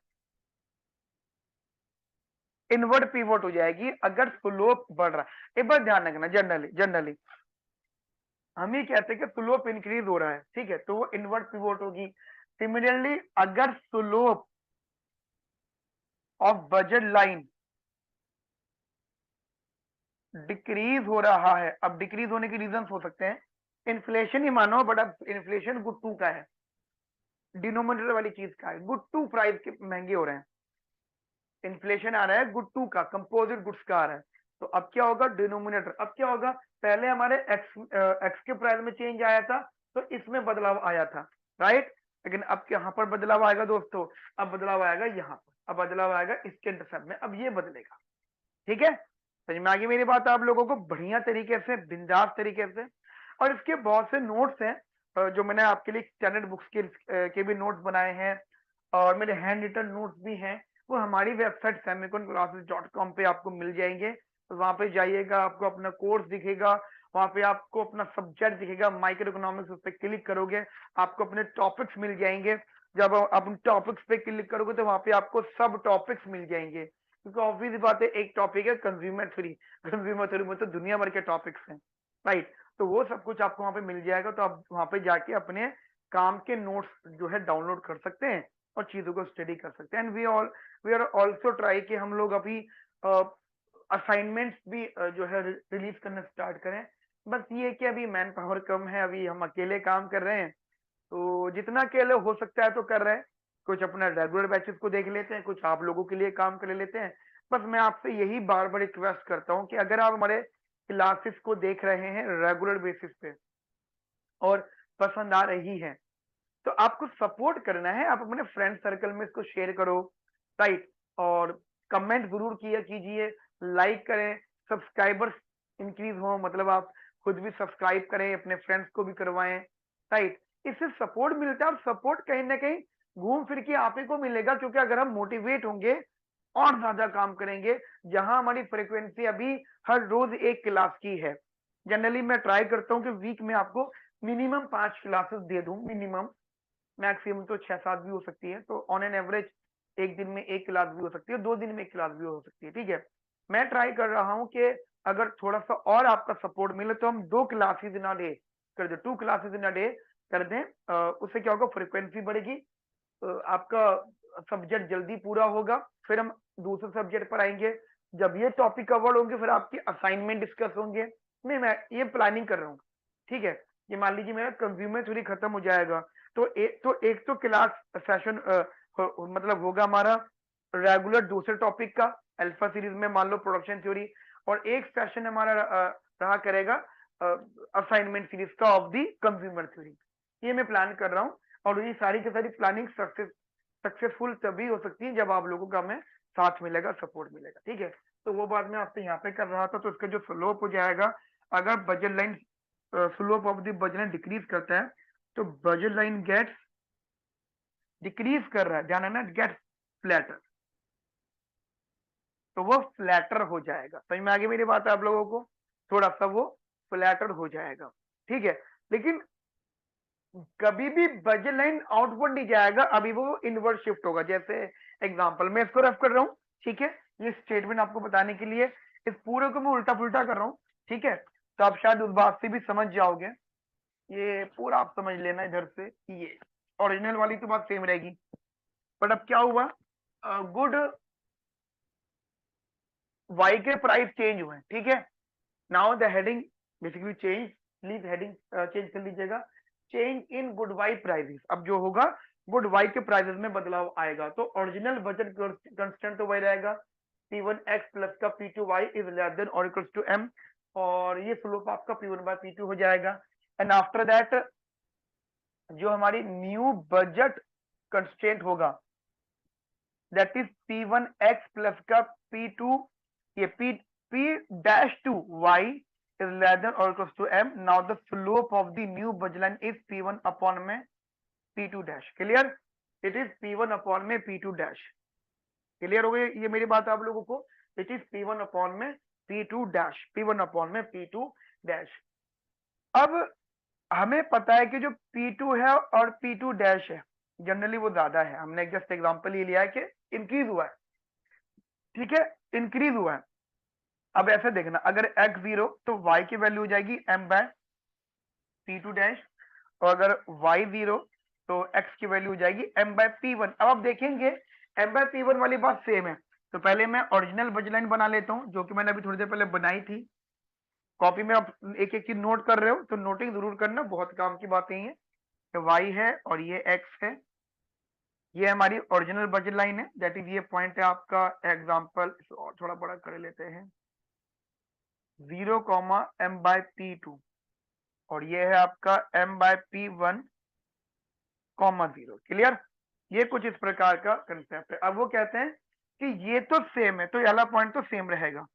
inward pivot हो जाएगी अगर स्लोप बढ़ रहा है। एक बार ध्यान रखना, जनरली हम ये कहते हैं कि स्लोप इंक्रीज हो रहा है, ठीक है, तो वो इनवर्ड पिवोट होगी। सिमिलरली अगर slope of budget line decrease हो रहा है, अब डिक्रीज होने के रीजन हो सकते हैं, इन्फ्लेशन ही मानो, बट अब इन्फ्लेशन गुड टू का है, डिनोमिनेटर वाली चीज का है, गुड टू प्राइस के महंगे हो रहे हैं, इन्फ्लेशन आ रहा है गुड टू का, कंपोजिट गुड्स का आ रहा है। तो अब क्या होगा, डिनोमिनेटर, अब क्या होगा, पहले हमारे एक्स के प्राइस में चेंज आया था, तो इसमें बदलाव आया था, राइट। लेकिन अब यहाँ पर बदलाव आएगा दोस्तों, अब बदलाव आएगा यहाँ पर, अब बदलाव आएगा इसके इंटरसेप्ट में, अब ये बदलेगा, ठीक है। समझ में आ गई मेरी बात आप लोगों को, बढ़िया तरीके से, बिंदास तरीके से। और इसके बहुत से नोट्स हैं, जो मैंने आपके लिए स्टैंडर्ड बुक्स के भी नोट्स बनाए हैं, और मेरे हैंड रिटन नोट्स भी हैं, वो हमारी वेबसाइट semiconclasses.com पे आपको मिल जाएंगे। तो वहां पे जाइएगा, आपको अपना कोर्स दिखेगा, वहां पे आपको अपना सब्जेक्ट दिखेगा, माइक्रो इकोनॉमिक्स, उस पर क्लिक करोगे आपको अपने टॉपिक्स मिल जाएंगे। जब आप उन टॉपिक्स पे क्लिक करोगे तो वहां पे आपको सब टॉपिक्स मिल जाएंगे, क्योंकि ऑब्वियस बात है, एक टॉपिक है कंज्यूमर थ्योरी, कंज्यूमर थ्योरी में तो दुनिया भर के टॉपिक्स हैं, राइट। तो वो सब कुछ आपको वहां पे मिल जाएगा, तो आप वहां पे जाके अपने काम के नोट्स जो है डाउनलोड कर सकते हैं और चीजों को स्टडी कर सकते हैं। And we are also try कि हम लोग अभी असाइनमेंट्स भी जो है रिलीज करना स्टार्ट करें। बस ये कि अभी मैन पावर कम है, अभी हम अकेले काम कर रहे हैं, तो जितना अकेले हो सकता है तो कर रहे हैं। कुछ अपना रेगुलर बैचेस को देख लेते हैं, कुछ आप लोगों के लिए काम कर लेते हैं। बस मैं आपसे यही बार बार रिक्वेस्ट करता हूँ कि अगर आप हमारे क्लासेस को देख रहे हैं रेगुलर बेसिस पे और पसंद आ रही है, तो आपको सपोर्ट करना है, आप अपने फ्रेंड सर्कल में इसको शेयर करो, राइट। और कमेंट जरूर किया कीजिए, लाइक करें, सब्सक्राइबर्स इंक्रीज हो, मतलब आप खुद भी सब्सक्राइब करें, अपने फ्रेंड्स को भी करवाएं, राइट। इससे सपोर्ट मिलता है, और सपोर्ट कहीं ना कहीं घूम फिर के आप ही को मिलेगा, क्योंकि अगर हम मोटिवेट होंगे और ज्यादा काम करेंगे, जहां हमारी फ्रीक्वेंसी अभी हर रोज एक क्लास की है। जनरली मैं ट्राई करता हूँ कि वीक में आपको मिनिमम 5 क्लासेस दे दूं, मिनिमम, मैक्सिमम तो 6-7 भी हो सकती है, तो ऑन एन एवरेज एक दिन में एक क्लास भी हो सकती है, 2 दिन में एक क्लास भी हो सकती है, ठीक है। मैं ट्राई कर रहा हूँ कि अगर थोड़ा सा और आपका सपोर्ट मिले तो हम 2 क्लासेस इन अ डे कर दे, 2 क्लासेस इन अ डे कर दें। उससे क्या होगा, फ्रिक्वेंसी बढ़ेगी, आपका सब्जेक्ट जल्दी पूरा होगा, फिर हम दूसरे सब्जेक्ट पर आएंगे, जब ये टॉपिक कवर्ड होंगे फिर आपकी असाइनमेंट डिस्कस होंगे। नहीं, मैं ये प्लानिंग कर रहा हूँ, ठीक है। ये मान लीजिए मेरा कंज्यूमर थ्योरी खत्म हो जाएगा, तो एक तो क्लास सेशन मतलब होगा हमारा रेगुलर दूसरे टॉपिक का, अल्फा सीरीज में मान लो प्रोडक्शन थ्योरी, और एक सेशन हमारा रहा करेगा असाइनमेंट सीरीज का ऑफ दी कंज्यूमर थ्योरी। ये मैं प्लान कर रहा हूँ, और ये सारी की सारी प्लानिंग सक्सेसफुल तभी हो सकती है जब आप लोगों का हमें साथ मिलेगा, सपोर्ट मिलेगा, ठीक है। तो वो बात मैं आपसे यहाँ पे कर रहा था, तो इसका जो स्लोप हो जाएगा, अगर budget line slope of the budget line decrease करता है, तो बजट लाइन गेट्स डिक्रीज कर रहा है, ध्यान है ना, गेट्स फ्लैटर, तो वो फ्लैटर हो जाएगा। समझ में आगे मेरी बात है आप लोगों को, थोड़ा सा वो फ्लैटर हो जाएगा, ठीक है। लेकिन कभी भी बजट लाइन आउटवर्ड नहीं जाएगा, अभी वो इनवर्ड शिफ्ट होगा। जैसे एग्जांपल मैं इसको रेफ कर रहा हूँ, ठीक है, ये स्टेटमेंट आपको बताने के लिए, इस पूरे को मैं उल्टा पुल्टा कर रहा हूँ, ठीक है, तो आप शायद उस बात से भी समझ जाओगे। ये पूरा आप समझ लेना इधर से, ये ओरिजिनल वाली तो बात सेम रहेगी, बट अब क्या हुआ, गुड वाई के प्राइस चेंज हुए, ठीक है। Now the heading basically change, please heading change कर लीजिएगा, change in good Y prices. अब जो होगा गुड वाई के प्राइसेस में बदलाव आएगा, तो ओरिजिनल बजट कांस्टेंट तो वही रहेगा, P1x प्लस का P2y इज लेस देन और इक्वल्स टू m, और ये स्लोप आपका P1 बाय P2 हो जाएगा। एंड आफ्टर दैट जो हमारी न्यू बजट कंस्ट्रेंट होगा दैट इज P1x प्लस का P2, ये P dash to y is less than or equals to m. Now the slope of the new budget line is P1 upon में P2 dash. Clear? It is P1 upon में P2 dash. Clear हो गई ये मेरी बात आप लोगों को? इट इज P1 अपॉन में P2 डैश, P1 अपॉन में P2 डैश। अब हमें पता है कि जो P2 है और P2 डैश है जनरली वो ज्यादा है, हमने एक जस्ट एग्जांपल ये लिया है कि इंक्रीज हुआ है, ठीक है, इंक्रीज हुआ है। अब ऐसे देखना, अगर x0 तो y की वैल्यू हो जाएगी m बाय P2 डैश, और अगर y0 तो x की वैल्यू हो जाएगी m बाय P1। अब आप देखेंगे m बाय P1 वाली बात सेम है, तो पहले मैं ओरिजिनल बजट लाइन बना लेता हूं, जो कि मैंने अभी थोड़ी देर पहले बनाई थी। कॉपी में आप एक एक चीज नोट कर रहे हो तो नोटिंग जरूर करना, बहुत काम की बातें हैं। तो y है और ये x है, ये हमारी ओरिजिनल बजट लाइन है, दैट इज ये पॉइंट है आपका एग्जांपल, और थोड़ा बड़ा कर लेते हैं, 0 m बाय P2, और ये है आपका m बाय P1 0। क्लियर? ये कुछ इस प्रकार का कंसेप्ट है। अब वो कहते हैं कि ये तो सेम है, तो ये वाला पॉइंट तो सेम रहेगा,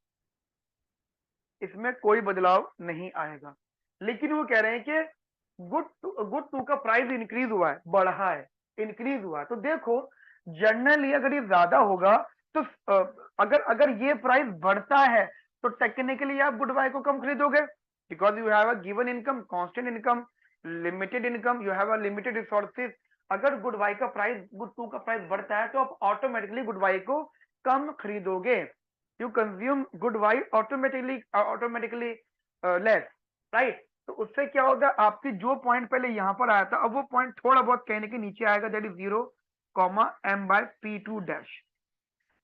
इसमें कोई बदलाव नहीं आएगा, लेकिन वो कह रहे हैं कि गुड टू का प्राइस इंक्रीज हुआ है, बढ़ा है, इंक्रीज हुआ है। तो देखो जनरली अगर ये ज्यादा होगा तो अगर अगर ये प्राइस बढ़ता है तो टेक्निकली आप गुड बाय को कम खरीदोगे, because you have a given income, constant income, limited income, you have a limited resources. अगर गुड बाय का प्राइस, गुड टू का प्राइस बढ़ता है तो आप ऑटोमेटिकली गुड बाय को कम खरीदोगे, you consume good Y automatically less, right? तो उससे क्या होगा, आपकी जो पॉइंट पहले यहां पर आया था अब वो पॉइंट थोड़ा बहुत कहने के नीचे आएगा, that is 0 m by P2 dash,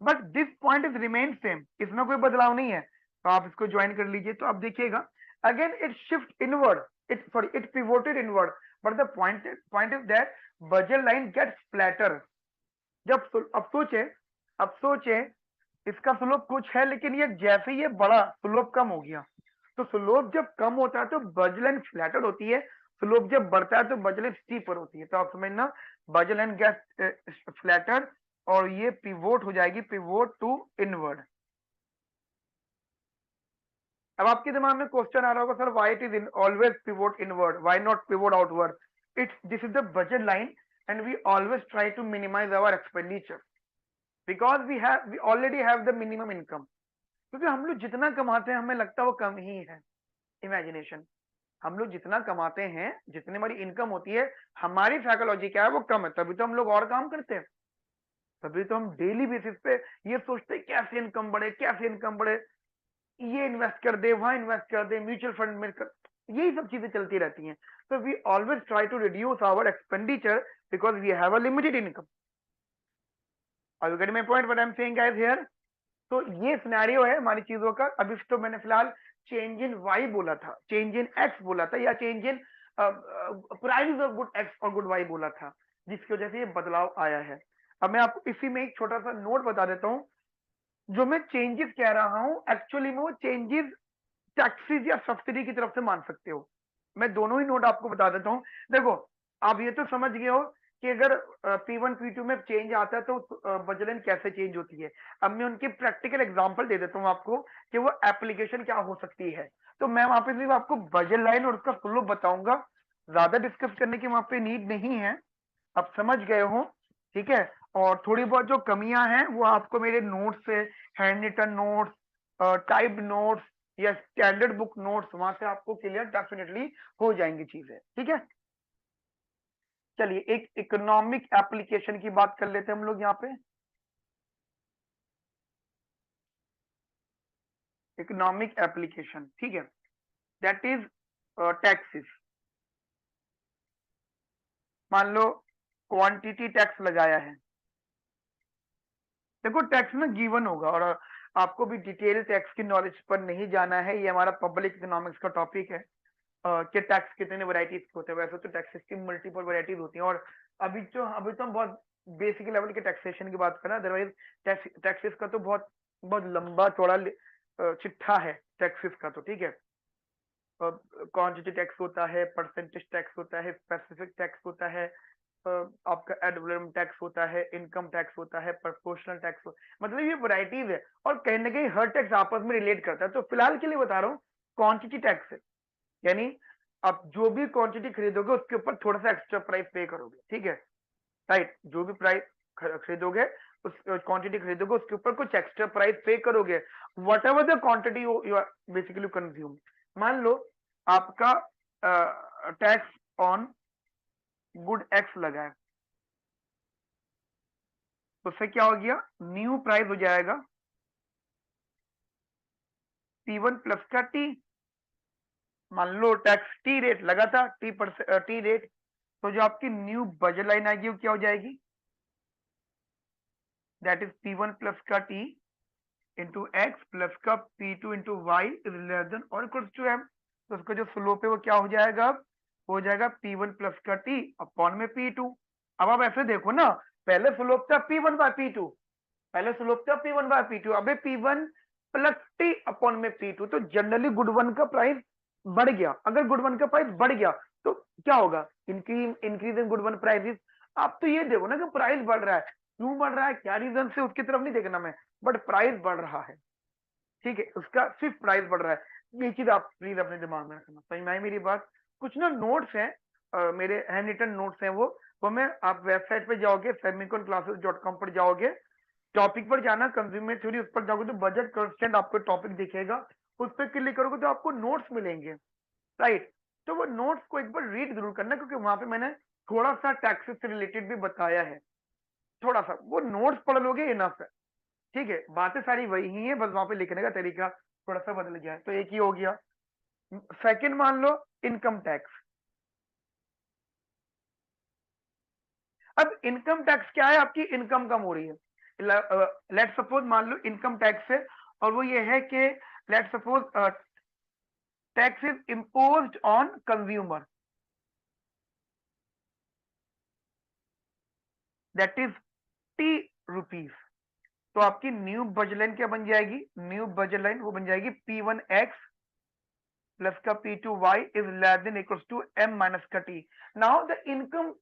but this point is remain same, इसमें कोई बदलाव नहीं है। तो आप इसको ज्वाइन कर लीजिए, तो आप देखिएगा again it shift inward, it pivoted inward, but the point is that budget line gets flatter. जब अब सोचे इसका स्लोप कुछ है, लेकिन ये जैसे ये बड़ा स्लोप कम हो गया, तो स्लोप जब कम होता है तो बजट लाइन फ्लैटर होती है, स्लोप जब बढ़ता है तो बजट लाइन स्टीपर होती है। तो आप समझना बजट लाइन गेट्स फ्लैटर, और ये पिवोट हो जाएगी, पिवोट टू इनवर्ड। अब आपके दिमाग में क्वेश्चन आ रहा होगा, sir why it is always pivot inward, why not pivot outward? It's this is the budget line and we always try to minimize our expenditure because we already have the minimum income. क्योंकि हम लोग जितना कमाते हैं हमें लगता है वो कम ही है, इमेजिनेशन, हम लोग जितना कमाते हैं, जितनी हमारी इनकम होती है, हमारी साइकोलॉजी क्या है, वो कम है, तभी तो हम लोग और काम करते हैं, तभी तो हम डेली बेसिस पे ये सोचते हैं कैसे इनकम बढ़े, कैसे इनकम बढ़े, ये इन्वेस्ट कर दे, वहां इन्वेस्ट कर दे, म्यूचुअल फंड में कर, यही सब चीजें चलती रहती हैं। तो we always try to reduce our expenditure because we have a limited income. Are you getting my point what I am saying guys here? तो ये सिनेरियो है हमारी चीजों का। अभी तो मैंने फिलहाल चेंज इन वाई बोला था, चेंज इन एक्स बोला था, या change in price of good x और गुड वाई बोला था, जिसकी वजह से ये बदलाव आया है। अब मैं आपको इसी में एक छोटा सा नोट बता देता हूँ, जो मैं चेंजेस कह रहा हूँ एक्चुअली में वो चेंजेस टैक्सेस या सब्सिडी की तरफ से मान सकते हो। मैं दोनों ही नोट आपको बता देता हूँ। देखो आप ये तो समझ गए हो कि अगर P1 P2 में चेंज आता है तो बजट लाइन कैसे चेंज होती है। अब मैं उनके प्रैक्टिकल एग्जांपल दे देता हूँ आपको कि वो एप्लीकेशन क्या हो सकती है। तो मैं वहां पे सिर्फ आपको बजट लाइन और उसका फ्लो बताऊंगा, ज्यादा डिस्कस करने की वहां पे नीड नहीं है, आप समझ गए हो, ठीक है। और थोड़ी बहुत जो कमियां हैं वो आपको मेरे नोट्स से, handwritten notes, typed notes या स्टैंडर्ड बुक नोट्स, वहां से आपको क्लियर डेफिनेटली हो जाएंगी चीजें, ठीक है। चलिए एक इकोनॉमिक एप्लीकेशन की बात कर लेते हैं हम लोग यहाँ पे। इकोनॉमिक एप्लीकेशन, ठीक है, दैट इज टैक्सेस। मान लो क्वांटिटी टैक्स लगाया है, देखो टैक्स ना गिवन होगा, और आपको भी डिटेल टैक्स की नॉलेज पर नहीं जाना है, ये हमारा पब्लिक इकोनॉमिक्स का टॉपिक है कि टैक्स कितने वैरायटीज के होते हैं। वैसे तो टैक्सेस की मल्टीपल वैरायटीज होती हैं, और अभी तो हम बहुत बेसिक लेवल के टैक्सेशन की बात कर रहे हैं। अदरवाइज टैक्सेस का तो बहुत बहुत लंबा चौड़ा चिट्ठा है टैक्सेस का, तो ठीक है। क्वांटिटी टैक्स होता है, परसेंटेज टैक्स होता है, स्पेसिफिक टैक्स होता है, आपका एड वैलोरम टैक्स होता है, इनकम टैक्स होता है, प्रोपोर्शनल टैक्स मतलब ये वैरायटीज है, और कहीं ना कहीं हर टैक्स आपस में रिलेट करता है। तो फिलहाल के लिए बता रहा हूँ क्वांटिटी टैक्स है, यानी आप जो भी क्वांटिटी खरीदोगे उसके ऊपर थोड़ा सा एक्स्ट्रा प्राइस पे करोगे, ठीक है, राइट। जो भी प्राइस खरीदोगे, उस क्वांटिटी खरीदोगे उसके ऊपर कुछ एक्स्ट्रा प्राइस पे करोगे, whatever the quantity you are basically consume. मान लो आपका टैक्स ऑन गुड एक्स लगा है, तो उससे क्या हो गया, न्यू प्राइस हो जाएगा P1 प्लस का टी। मान लो टैक्स टी रेट लगा था, टी रेट, तो जो आपकी न्यू बजट लाइन आएगी वो क्या हो जाएगी, दैट इज P1 प्लस का टी इंटू एक्स प्लस का P2 into Y is less than और इक्वल टू एम। तो उसका जो स्लोप है वो क्या हो जाएगा, अब हो जाएगा P1 प्लस का टी अपॉन में P2। अब आप ऐसे देखो ना, पहले स्लोप था P1 बाय P2, पहले स्लोप था P1 बाय P2, अबे P1 प्लस टी अपॉन में P2, तो जनरली गुड वन का प्राइस बढ़ गया। अगर गुड वन का प्राइस बढ़ गया तो क्या होगा, increase in good one prices. आप तो ये देखो ना कि प्राइस बढ़ रहा है, क्यों बढ़ रहा है, क्या रीजन से, उसकी तरफ नहीं देखना मैं, बट प्राइस बढ़ रहा है, ठीक है, उसका सिर्फ प्राइस बढ़ रहा है। ये चीज आप प्लीज अपने दिमाग में रखना, समझ में आई मेरी बात। कुछ ना नोट्स हैं, मेरे हैंड रिटन नोट्स हैं, वो मैं, आप वेबसाइट पे जाओगे femiconclasses.com पर जाओगे, टॉपिक पर जाना कंज्यूमर थ्योरी, उस पर जाओगे तो बजट कंस्टेंट आपको टॉपिक दिखेगा, उस पर क्लिक करोगे तो आपको नोट्स मिलेंगे, राइट। तो वो नोट्स को एक बार रीड जरूर करना, क्योंकि वहां पे मैंने थोड़ा सा टैक्सेस से रिलेटेड भी बताया है, थोड़ा सा वो नोट्स पढ़ लोगे इनफ है, ठीक है। बातें सारी वही ही है, बस वहां पे लिखने का तरीका थोड़ा सा बदल गया है, तो एक ही हो गया। सेकंड मान लो इनकम टैक्स। अब इनकम टैक्स क्या है, आपकी इनकम कम हो रही है, लेट सपोज मान लो इनकम टैक्स है, और वो ये है कि let suppose tax is imposed on consumer, that is T rupees. तो आपकी न्यू बजट लाइन क्या बन जाएगी, न्यू बजट लाइन वो बन जाएगी P1x प्लस का P2y is less than equals to m minus का t। Now the income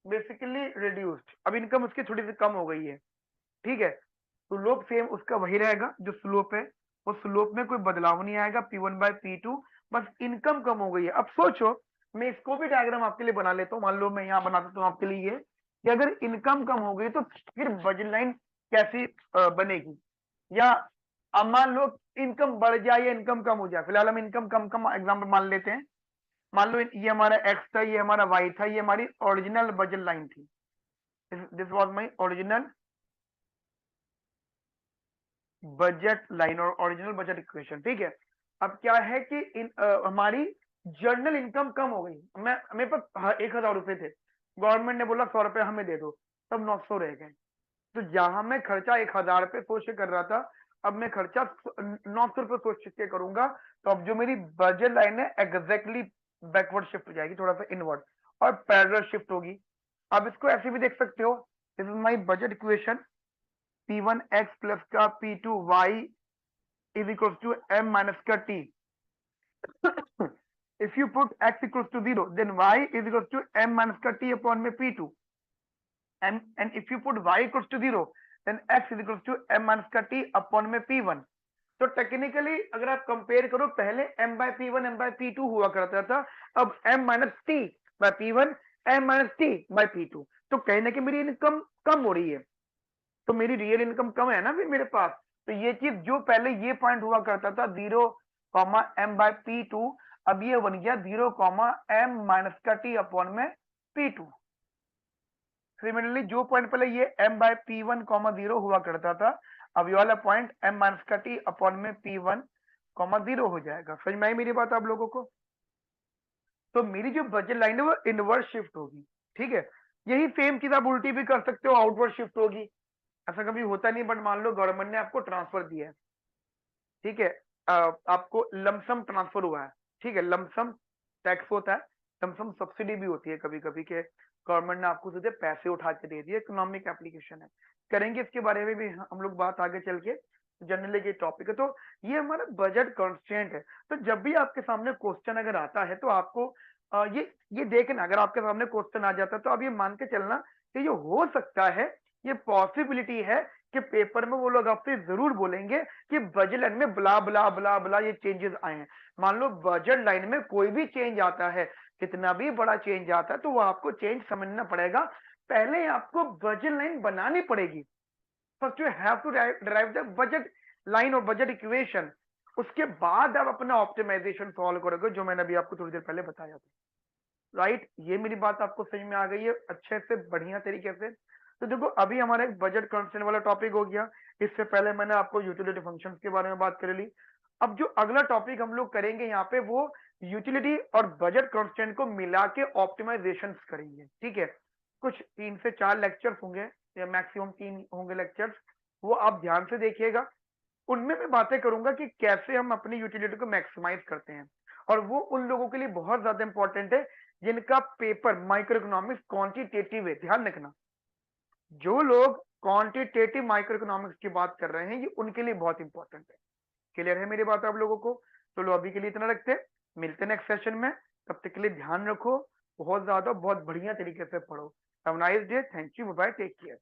basically reduced, अब इनकम उसकी थोड़ी सी कम हो गई है, ठीक है। स्लोप सेम उसका वही रहेगा, जो स्लोप है वो स्लोप में कोई बदलाव नहीं आएगा, P1 बाय P2, बस इनकम कम हो गई है। अब सोचो, मैं इसको भी डायग्राम आपके लिए बना लेता हूँ, मान लो मैं यहाँ बना देता हूँ आपके लिए ये, कि अगर इनकम कम हो गई तो फिर बजट लाइन कैसी बनेगी, या अब मान लो इनकम बढ़ जाए या इनकम कम हो जाए, फिलहाल हम इनकम कम कम एग्जाम्पल मान लेते हैं। मान लो ये हमारा एक्स था, ये हमारा वाई था, ये हमारी ओरिजिनल बजट लाइन थी, this was my original budget line और ओरिजिनल बजट इक्वेशन, ठीक है। अब क्या है कि हमारी जर्नल इनकम कम हो गई, मैं मेरे पास 1,000 रुपए थे, गवर्नमेंट ने बोला 100 रुपए हमें दे दो, तब 900 रह गए। तो जहां मैं खर्चा 1,000 रुपए सोच के कर रहा था, अब मैं खर्चा 900 रुपए सोच के करूंगा, तो अब जो मेरी बजट लाइन है एग्जैक्टली बैकवर्ड शिफ्ट हो जाएगी, थोड़ा सा इनवर्ड, और पैरेलल शिफ्ट होगी। अब इसको ऐसे भी देख सकते हो, this is my budget equation, P1x plus का P2y is equals to m minus का t. If you put x equals to 0, then y is equals to m minus का t upon में P2. And if you put y equals to 0, then x is equals to m minus का t upon में P1. तो technically अगर आप compare करो, पहले m by P1 m by P2 हुआ करता था, अब m minus t by P1 m minus t by P2, तो कहने की मेरी इनकम कम हो रही है, तो मेरी रियल इनकम कम है ना फिर मेरे पास। तो ये चीज जो पहले ये पॉइंट हुआ करता था 0, m by P2, अब ये बन गया 0, m का t अपॉन में P2। सिमिलरली जो पॉइंट पहले ये m/P1, 0 हुआ करता था, अब ये वाला पॉइंट m का t अपॉन में P1, 0 हो जाएगा। समझ में आई मेरी बात आप लोगों को। तो मेरी जो बजट लाइन है वो इनवर्ड शिफ्ट होगी, ठीक है। यही सेम चीज आप उल्टी भी कर सकते हो, आउटवर्ड शिफ्ट होगी। ऐसा कभी होता नहीं, बट मान लो गवर्नमेंट ने आपको ट्रांसफर दिया है, ठीक है। आपको लमसम ट्रांसफर हुआ है, ठीक है। लमसम टैक्स होता है, लमसम सब्सिडी भी होती है कभी कभी के, गवर्नमेंट ने आपको सीधे पैसे उठा के दे दिए, इकोनॉमिक एप्लीकेशन है। करेंगे इसके बारे में भी हम लोग बात आगे चल के, जनरली ये टॉपिक है। तो ये हमारा बजट कॉन्स्टेंट है। तो जब भी आपके सामने क्वेश्चन अगर आता है तो आपको ये देखना, अगर आपके सामने क्वेश्चन आ जाता है तो आप ये मान के चलना कि ये हो सकता है, ये पॉसिबिलिटी है कि पेपर में वो लोग आपसे जरूर बोलेंगे कि बजट लाइन में ब्ला ब्ला ब्ला ब्ला ये चेंजेस आए हैं। मान लो बजट लाइन में कोई भी चेंज आता है, कितना भी बड़ा चेंज आता है, तो वो आपको चेंज समझना पड़ेगा। पहले आपको बजट लाइन बनानी पड़ेगी। First you have to drive the budget line और बजट इक्वेशन। उसके बाद आप अपना ऑप्टिमाइजेशन सॉल्व करोगे, जो मैंने अभी आपको थोड़ी देर पहले बताया था। राइट, ये मेरी बात आपको समझ में आ गई है अच्छे से, बढ़िया तरीके से। तो देखो, अभी हमारा एक बजट कांस्टेंट वाला टॉपिक हो गया। इससे पहले मैंने आपको यूटिलिटी फंक्शंस के बारे में बात कर ली। अब जो अगला टॉपिक हम लोग करेंगे यहाँ पे, वो यूटिलिटी और बजट कांस्टेंट को मिला के ऑप्टिमाइजेशन करेंगे, ठीक है। कुछ 3 से 4 लेक्चर्स होंगे, या मैक्सिमम 3 होंगे लेक्चर्स, वो आप ध्यान से देखिएगा। उनमें मैं बातें करूंगा कि कैसे हम अपनी यूटिलिटी को मैक्सिमाइज करते हैं। और वो उन लोगों के लिए बहुत ज्यादा इंपॉर्टेंट है जिनका पेपर माइक्रो इकोनॉमिक्स क्वांटिटेटिव है। ध्यान रखना, जो लोग क्वांटिटेटिव माइक्रो इकोनॉमिक्स की बात कर रहे हैं, ये उनके लिए बहुत इंपॉर्टेंट है। क्लियर है मेरी बात आप लोगों को? चलो अभी के लिए इतना रखते हैं, मिलते हैं नेक्स्ट सेशन में। तब तक के लिए ध्यान रखो, बहुत ज्यादा बहुत बढ़िया तरीके से पढ़ो। Have nice day, thank you, bye, take care.